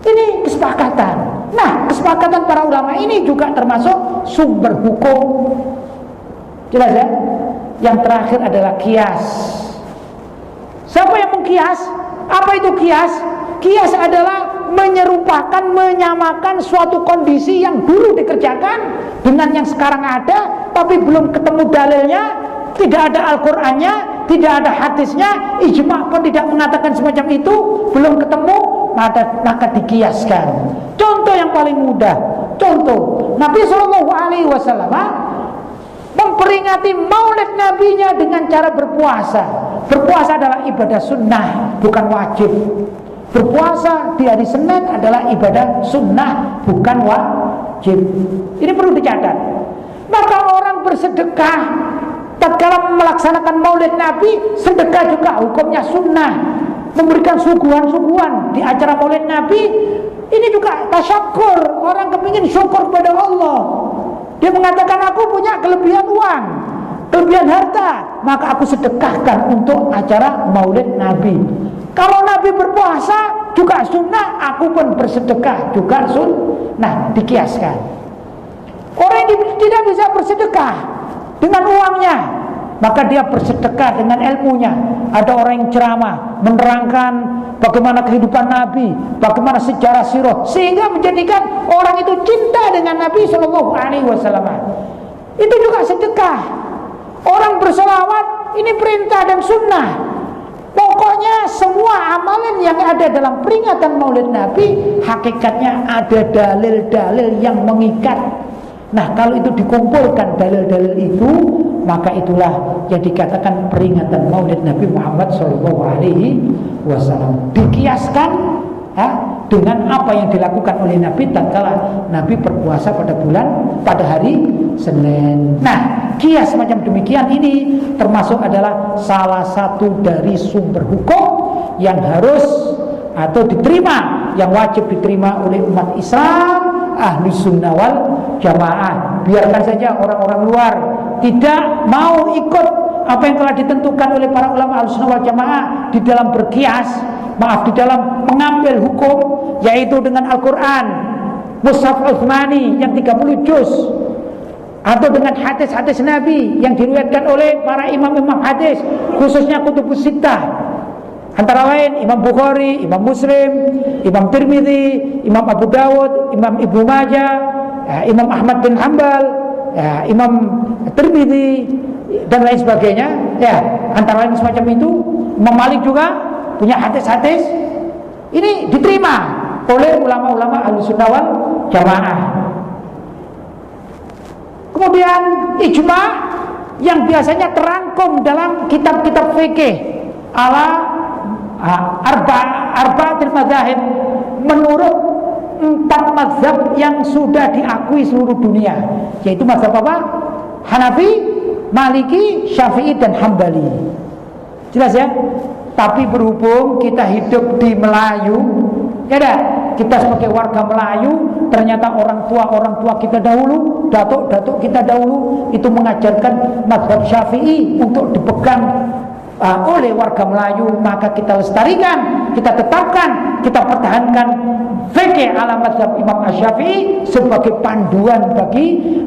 Ini kesepakatan. Nah, kesepakatan para ulama ini juga termasuk sumber hukum. Jelas ya? Yang terakhir adalah kias. Siapa yang mengkias? Apa itu kias? Kias adalah menyerupakan, menyamakan suatu kondisi yang dulu dikerjakan dengan yang sekarang ada, tapi belum ketemu dalilnya, tidak ada Al-Qur'annya, tidak ada hadisnya, ijma' pun tidak mengatakan semacam itu, belum ketemu, maka dikiaskan. Contoh yang paling mudah, contoh Nabi SAW memperingati maulid nabinya dengan cara berpuasa. Berpuasa adalah ibadah sunnah, bukan wajib. Berpuasa di hari Senin adalah ibadah sunnah, bukan wajib. Ini perlu dicatat. Maka orang bersedekah tatkala melaksanakan maulid Nabi, sedekah juga hukumnya sunnah. Memberikan suguhan-suguhan di acara maulid Nabi, ini juga tasyakur. Orang kepingin syukur kepada Allah. Dia mengatakan, aku punya kelebihan uang, kelebihan harta, maka aku sedekahkan untuk acara maulid Nabi. Kalau Nabi berpuasa juga sunnah, aku pun bersedekah juga sunnah, dikiaskan. Orang yang tidak bisa bersedekah dengan uangnya, maka dia bersedekah dengan ilmunya. Ada orang yang ceramah menerangkan bagaimana kehidupan Nabi, bagaimana sejarah sirah, sehingga menjadikan orang itu cinta dengan Nabi SAW. Itu juga sedekah. Orang berselawat, ini perintah dan sunnah. Pokoknya semua amalan yang ada dalam peringatan maulid Nabi, hakikatnya ada dalil-dalil yang mengikat. Nah, kalau itu dikumpulkan dalil-dalil itu, maka itulah yang dikatakan peringatan maulid Nabi Muhammad SAW. Dikiaskan dengan apa yang dilakukan oleh Nabi tatkala Nabi berpuasa pada hari Senin. Nah, kias macam demikian ini termasuk adalah salah satu dari sumber hukum yang harus atau diterima, yang wajib diterima oleh umat Islam Ahlussunnah wal Jamaah. Biarkan saja orang-orang luar tidak mau ikut apa yang telah ditentukan oleh para ulama Ahlussunnah wal Jamaah di dalam berkias, di dalam mengambil hukum, yaitu dengan Al-Quran, Mushaf Utsmani yang 30 juz, atau dengan hadis-hadis Nabi yang diriwayatkan oleh para imam-imam hadis, khususnya kutubus sittah, antara lain Imam Bukhari, Imam Muslim, Imam Tirmidzi, Imam Abu Dawud, Imam Ibnu Majah, Imam Ahmad bin Hanbal, Imam Tirmidzi dan lain sebagainya. Ya, antara lain semacam itu. Imam Malik juga punya hadis-hadis. Ini diterima oleh ulama-ulama Ahlussunnah wal Jamaah. Kemudian ijma' yang biasanya terangkum dalam kitab-kitab fikih ala arba'atil madzhab, menurut 4 mazhab yang sudah diakui seluruh dunia, yaitu mazhab apa? Hanafi, Maliki, Syafi'i dan Hambali. Jelas ya? Tapi berhubung kita hidup di Melayu, ya dah, kita sebagai warga Melayu, ternyata orang tua kita dahulu, datuk kita dahulu itu mengajarkan mazhab Syafi'i untuk dipegang oleh warga Melayu, maka kita lestarikan, kita tetapkan, kita pertahankan fikih ala mazhab Imam Asy-Syafi'i sebagai panduan bagi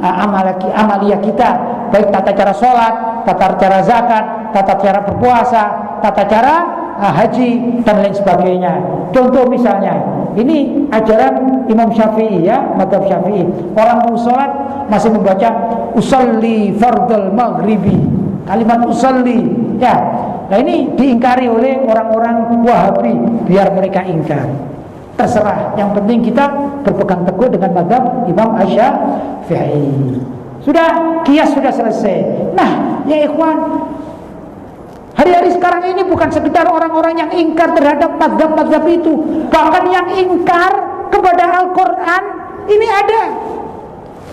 amaliyah kita, baik tata cara sholat, tata cara zakat, tata cara berpuasa, tata cara haji dan lain sebagainya. Contoh misalnya, ini ajaran Imam Syafi'i ya, mazhab Syafi'i. Orang mau sholat masih membaca usolli fardal maghribi, kalimat usolli ya. Nah ini diingkari oleh orang-orang Wahabi, biar mereka ingkar. Terserah, yang penting kita berpegang teguh dengan mazhab Imam Asy-Syafi'i. Sudah, kias sudah selesai. Nah, ya ikhwan, hari-hari sekarang ini bukan sekedar orang-orang yang ingkar terhadap mazhab-mazhab itu, bahkan yang ingkar kepada Al-Quran. Ini ada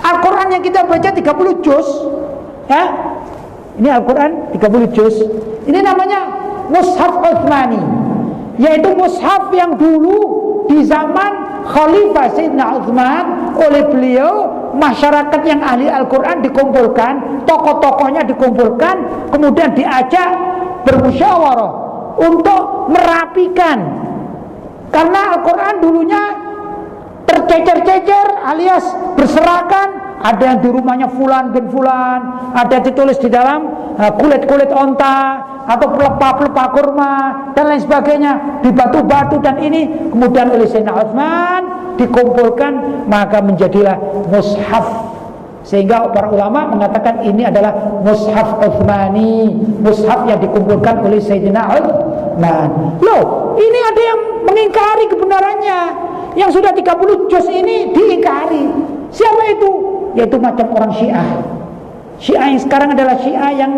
Al-Quran yang kita baca 30 juz ya. Ini Al-Quran 30 juz. Ini namanya Mushaf Utsmani, yaitu mushaf yang dulu di zaman Khalifah Sayyidina Utsman, oleh beliau masyarakat yang ahli Al-Quran dikumpulkan, tokoh-tokohnya dikumpulkan, kemudian diajak bermusyawarah untuk merapikan, karena Al-Quran dulunya tercecer-cecer alias berserakan. Ada yang di rumahnya fulan bin fulan, ada ditulis di dalam kulit-kulit onta atau pelepah-pelepah kurma dan lain sebagainya, di batu-batu, dan ini kemudian oleh Sayyidina Utsman dikumpulkan, maka menjadilah mushaf. Sehingga para ulama mengatakan ini adalah Mushaf Utsmani, mushaf yang dikumpulkan oleh Sayyidina Utsman. Loh, ini ada yang mengingkari kebenarannya. Yang sudah 30 juz ini diingkari. Siapa itu? Yaitu macam orang Syiah. Syiah yang sekarang adalah Syiah yang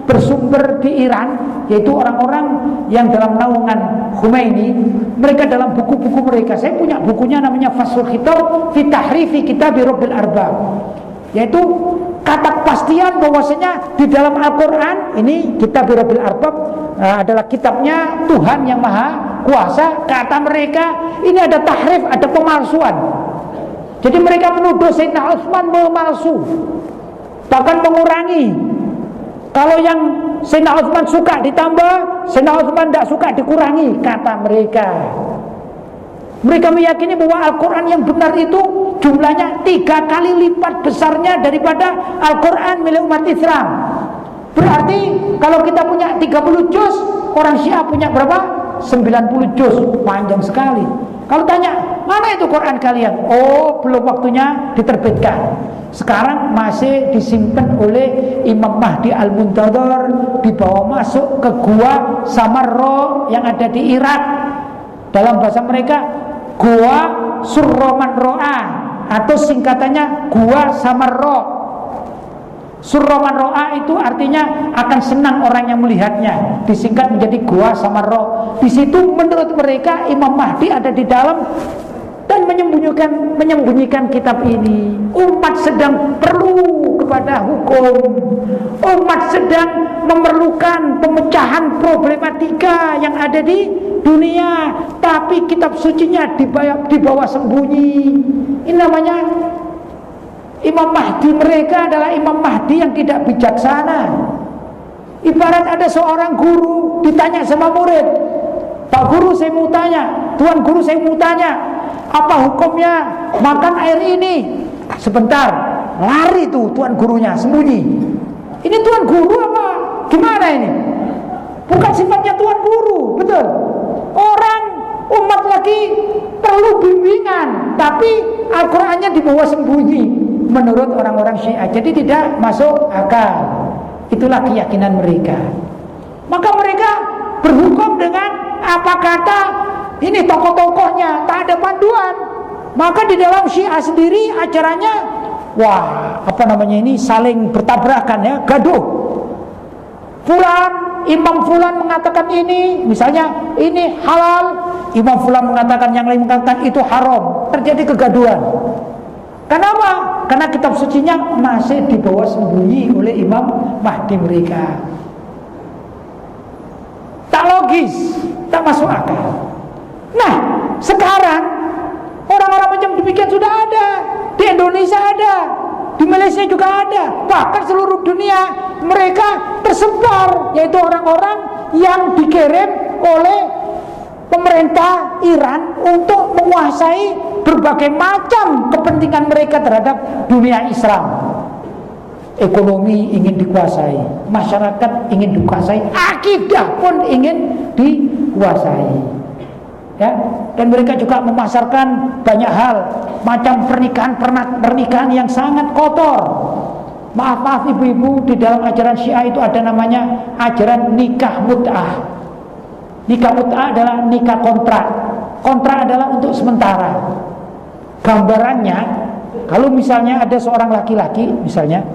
bersumber di Iran, yaitu orang-orang yang dalam naungan Khomeini. Mereka dalam buku-buku mereka, saya punya bukunya namanya Fathul Khitab fi Tahrifi Kitab Rabbil Arbab, yaitu kata kepastian bahwasanya di dalam Al-Quran ini Kitab Rabbil Arbab adalah kitabnya Tuhan yang Maha Kuasa. Kata mereka ini ada tahrif, ada pemalsuan. Jadi mereka menuduh Sayyidina Utsman memalsu, bahkan mengurangi. Kalau yang Sayyidina Utsman suka ditambah, Sayyidina Utsman tidak suka dikurangi, kata mereka. Mereka meyakini bahwa Al-Quran yang benar itu jumlahnya 3 kali lipat besarnya daripada Al-Quran milik umat Islam. Berarti kalau kita punya 30 juz, orang Syiah punya berapa? 90 juz, panjang sekali. Kalau tanya, mana itu Quran kalian? Oh, belum waktunya diterbitkan. Sekarang masih disimpan oleh Imam Mahdi Al-Muntadhar, dibawa masuk ke gua Samarra yang ada di Irak. Dalam bahasa mereka, gua Surroman Ro'a, atau singkatannya gua Samarra. Surroman Ro'a itu artinya akan senang orang yang melihatnya, disingkat menjadi gua Samarra. Di situ menurut mereka Imam Mahdi ada di dalam dan menyembunyikan kitab ini. Umat sedang perlu kepada hukum, umat sedang memerlukan pemecahan problematika yang ada di dunia, tapi kitab sucinya dibawa sembunyi. Ini namanya Imam Mahdi. Mereka adalah Imam Mahdi yang tidak bijaksana. Ibarat ada seorang guru ditanya sama murid, Pak Guru saya mau tanya, Tuan Guru saya mau tanya, apa hukumnya makan air ini? Sebentar, lari tuh Tuan Gurunya, sembunyi. Ini Tuan Guru apa? Gimana ini? Bukan sifatnya Tuan Guru, betul. Orang umat lagi perlu bimbingan, tapi Al-Qurannya dibawa sembunyi menurut orang-orang Syiah. Jadi tidak masuk akal. Itulah keyakinan mereka. Maka mereka berhukum dengan apa kata ini tokoh-tokohnya, tak ada panduan. Maka di dalam Syiah sendiri acaranya, wah, apa namanya ini, saling bertabrakan ya, gaduh. Imam Fulan mengatakan ini, misalnya ini halal, Imam Fulan mengatakan, yang lain mengatakan itu haram. Terjadi kegaduhan. Kenapa? Karena kitab sucinya masih dibawa sembunyi oleh Imam Mahdi mereka. logis, tak masuk akal. Nah, sekarang orang-orang macam demikian sudah ada. Di Indonesia ada, di Malaysia juga ada, bahkan seluruh dunia mereka tersebar, yaitu orang-orang yang dikirim oleh pemerintah Iran untuk menguasai berbagai macam kepentingan mereka terhadap dunia Islam. Ekonomi ingin dikuasai, masyarakat ingin dikuasai, akidah pun ingin dikuasai. Ya, dan mereka juga memasarkan banyak hal, macam pernikahan yang sangat kotor. Maaf ibu-ibu, di dalam ajaran Syiah itu ada namanya ajaran nikah mut'ah. Nikah mut'ah adalah nikah kontrak. Kontrak adalah untuk sementara. Gambarannya, kalau misalnya ada seorang laki-laki, misalnya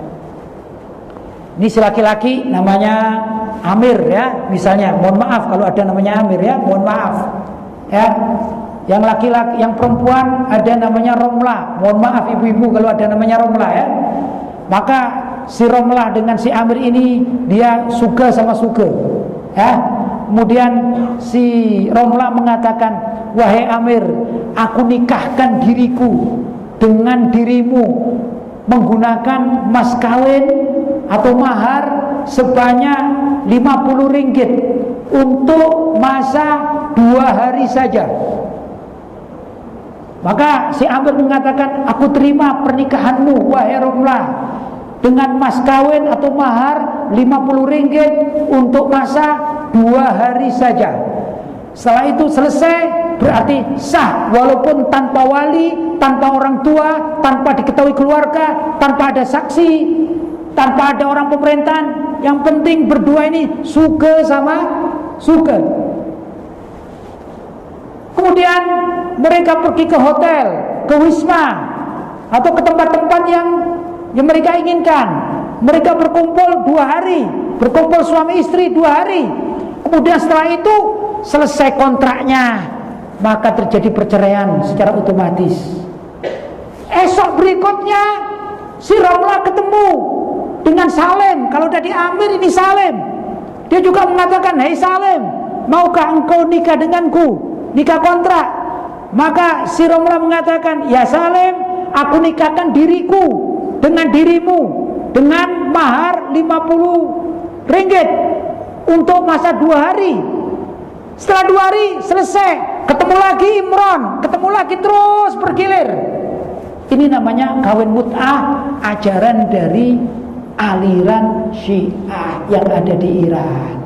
ini si laki-laki namanya Amir ya, misalnya, mohon maaf kalau ada namanya Amir ya, mohon maaf. Ya, yang laki-laki, yang perempuan ada namanya Romlah. Mohon maaf ibu-ibu kalau ada namanya Romlah ya. Maka si Romlah dengan si Amir ini dia suka sama suka. Ya. Kemudian si Romlah mengatakan, "Wahai Amir, aku nikahkan diriku dengan dirimu menggunakan mas kawin atau mahar sebanyak 50 ringgit untuk masa 2 hari saja." Maka si Amir mengatakan, "Aku terima pernikahanmu wahai Romlah dengan mas kawin atau mahar 50 ringgit untuk masa 2 hari saja." Setelah itu selesai, berarti sah, walaupun tanpa wali, tanpa orang tua, tanpa diketahui keluarga, tanpa ada saksi, tanpa ada orang pemerintahan. Yang penting berdua ini suka sama suka. Kemudian mereka pergi ke hotel, ke wisma, atau ke tempat-tempat yang mereka inginkan. Mereka berkumpul 2 hari, berkumpul suami istri 2 hari. Kemudian setelah itu selesai kontraknya, maka terjadi perceraian secara otomatis. Esok berikutnya si Romlah ketemu dengan Salim. Kalau dari Amir ini Salim, dia juga mengatakan, "Hei Salim, maukah engkau nikah denganku? Nikah kontrak." Maka si Romlah mengatakan, "Ya Salim, aku nikahkan diriku dengan dirimu dengan mahar 50 ringgit untuk masa 2 hari. Setelah 2 hari selesai, ketemu lagi Imron, ketemu lagi, terus bergilir. Ini namanya kawin mut'ah, ajaran dari aliran Syiah yang ada di Iran.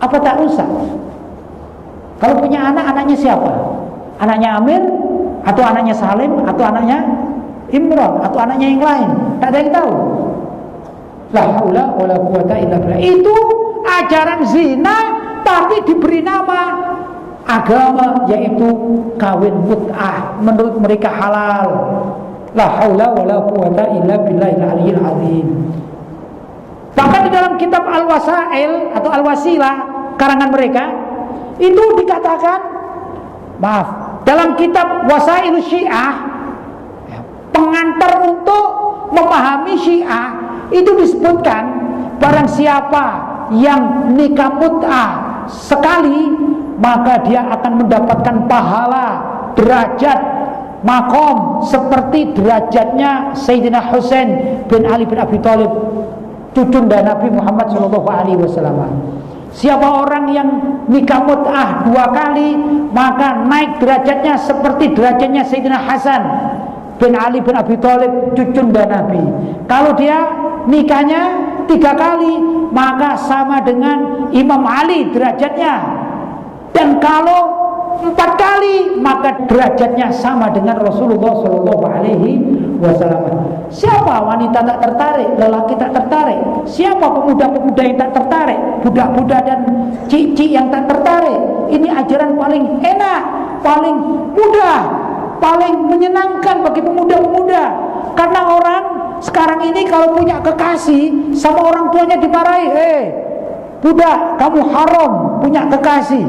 Apa tak usah? Kalau punya anak, anaknya siapa? Anaknya Amir, atau anaknya Salim, atau anaknya Imron, atau anaknya yang lain? Tak ada yang tahu. La haula wala quwata illa billah. Itu ajaran zina tapi diberi nama agama, yaitu kawin mut'ah. Menurut mereka halal. La haula wala quwata illa billahil aliyyil azim. Bahkan di dalam kitab Al-Wasail atau Al-Wasilah karangan mereka itu dikatakan, maaf, dalam kitab Wasail Syiah, pengantar untuk memahami Syiah, itu disebutkan barang siapa yang nikah mut'ah sekali, maka dia akan mendapatkan pahala, derajat, makom seperti derajatnya Sayyidina Husain bin Ali bin Abi Thalib, cucunda Nabi Muhammad SAW. Siapa orang yang nikah mut'ah 2 kali, maka naik derajatnya seperti derajatnya Sayyidina Hasan bin Ali bin Abi Thalib, cucunda Nabi. Kalau dia nikahnya 3 kali, maka sama dengan Imam Ali derajatnya. Dan kalau 4 kali, maka derajatnya sama dengan Rasulullah SAW. Siapa wanita tak tertarik, lelaki tak tertarik? Siapa pemuda-pemuda yang tak tertarik, budak-budak dan cik-cik yang tak tertarik? Ini ajaran paling enak, paling mudah, paling menyenangkan bagi pemuda-pemuda. Karena orang sekarang ini kalau punya kekasih, sama orang tuanya dimarahi, budak, kamu haram punya kekasih.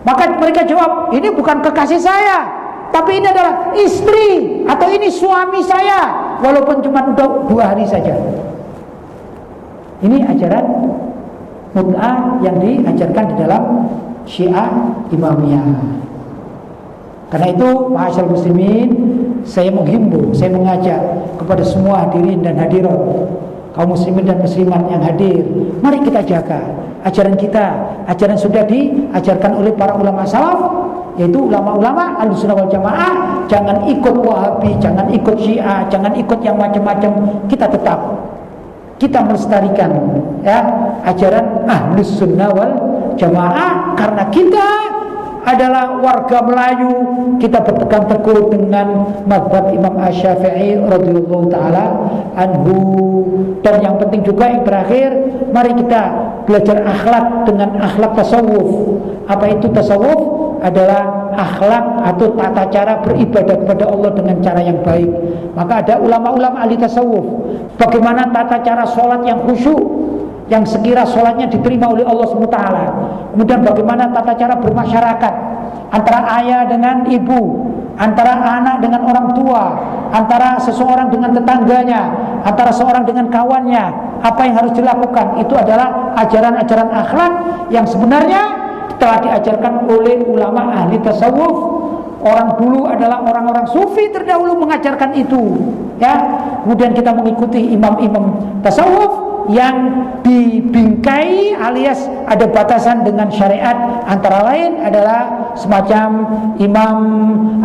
Maka mereka jawab, ini bukan kekasih saya, tapi ini adalah istri, atau ini suami saya, walaupun cuma udah 2 hari saja. Ini ajaran mut'ah yang diajarkan di dalam Syiah Imamiyah. Karena itu, ma'asyarul muslimin, saya menghimbau, saya mengajak kepada semua hadirin dan hadirat, kaum muslimin dan muslimat yang hadir, mari kita jaga ajaran kita, ajaran sudah diajarkan oleh para ulama salaf, yaitu ulama-ulama Ahlussunnah wal Jamaah. Jangan ikut Wahabi, jangan ikut Syiah, jangan ikut yang macam-macam. Kita melestarikan ya ajaran Ahlussunnah wal Jamaah, karena kita adalah warga Melayu, kita berpegang teguh dengan mazhab Imam Asy-Syafi'i radhiyallahu taala anhu. Dan yang penting juga yang terakhir, mari kita belajar akhlak dengan akhlak tasawuf. Apa itu tasawuf? Adalah akhlak atau tata cara beribadah kepada Allah dengan cara yang baik. Maka ada ulama-ulama ahli tasawuf, bagaimana tata cara sholat yang khusyuk, yang sekira sholatnya diterima oleh Allah SWT. Kemudian bagaimana tata cara bermasyarakat antara ayah dengan ibu, antara anak dengan orang tua, antara seseorang dengan tetangganya, antara seorang dengan kawannya. Apa yang harus dilakukan? Itu adalah ajaran-ajaran akhlak yang sebenarnya telah diajarkan oleh ulama ahli tasawuf. Orang dulu adalah orang-orang sufi terdahulu mengajarkan itu ya. Kemudian kita mengikuti imam-imam tasawuf yang dibingkai alias ada batasan dengan syariat, antara lain adalah semacam Imam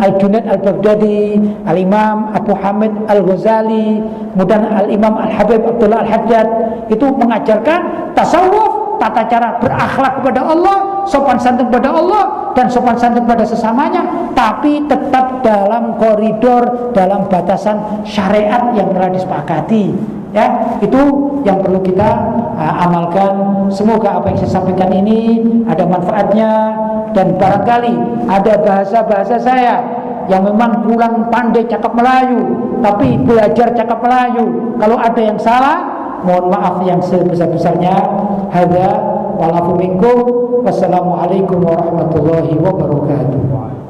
Al-Junaid Al-Baghdadi, Al-Imam Abu Hamid Al-Ghazali, kemudian Al-Imam Al-Habib Abdullah Al-Haddad. Itu mengajarkan tasawuf, tata cara berakhlak kepada Allah, sopan santun kepada Allah dan sopan santun pada sesamanya, tapi tetap dalam koridor, dalam batasan syariat yang telah disepakati. Ya, itu yang perlu kita amalkan. Semoga apa yang saya sampaikan ini ada manfaatnya, dan barangkali ada bahasa-bahasa saya yang memang kurang pandai cakap Melayu, tapi belajar cakap Melayu. Kalau ada yang salah, mohon maaf yang sebesar-besarnya. Hadza walafu minkum. Wassalamualaikum warahmatullahi wabarakatuh.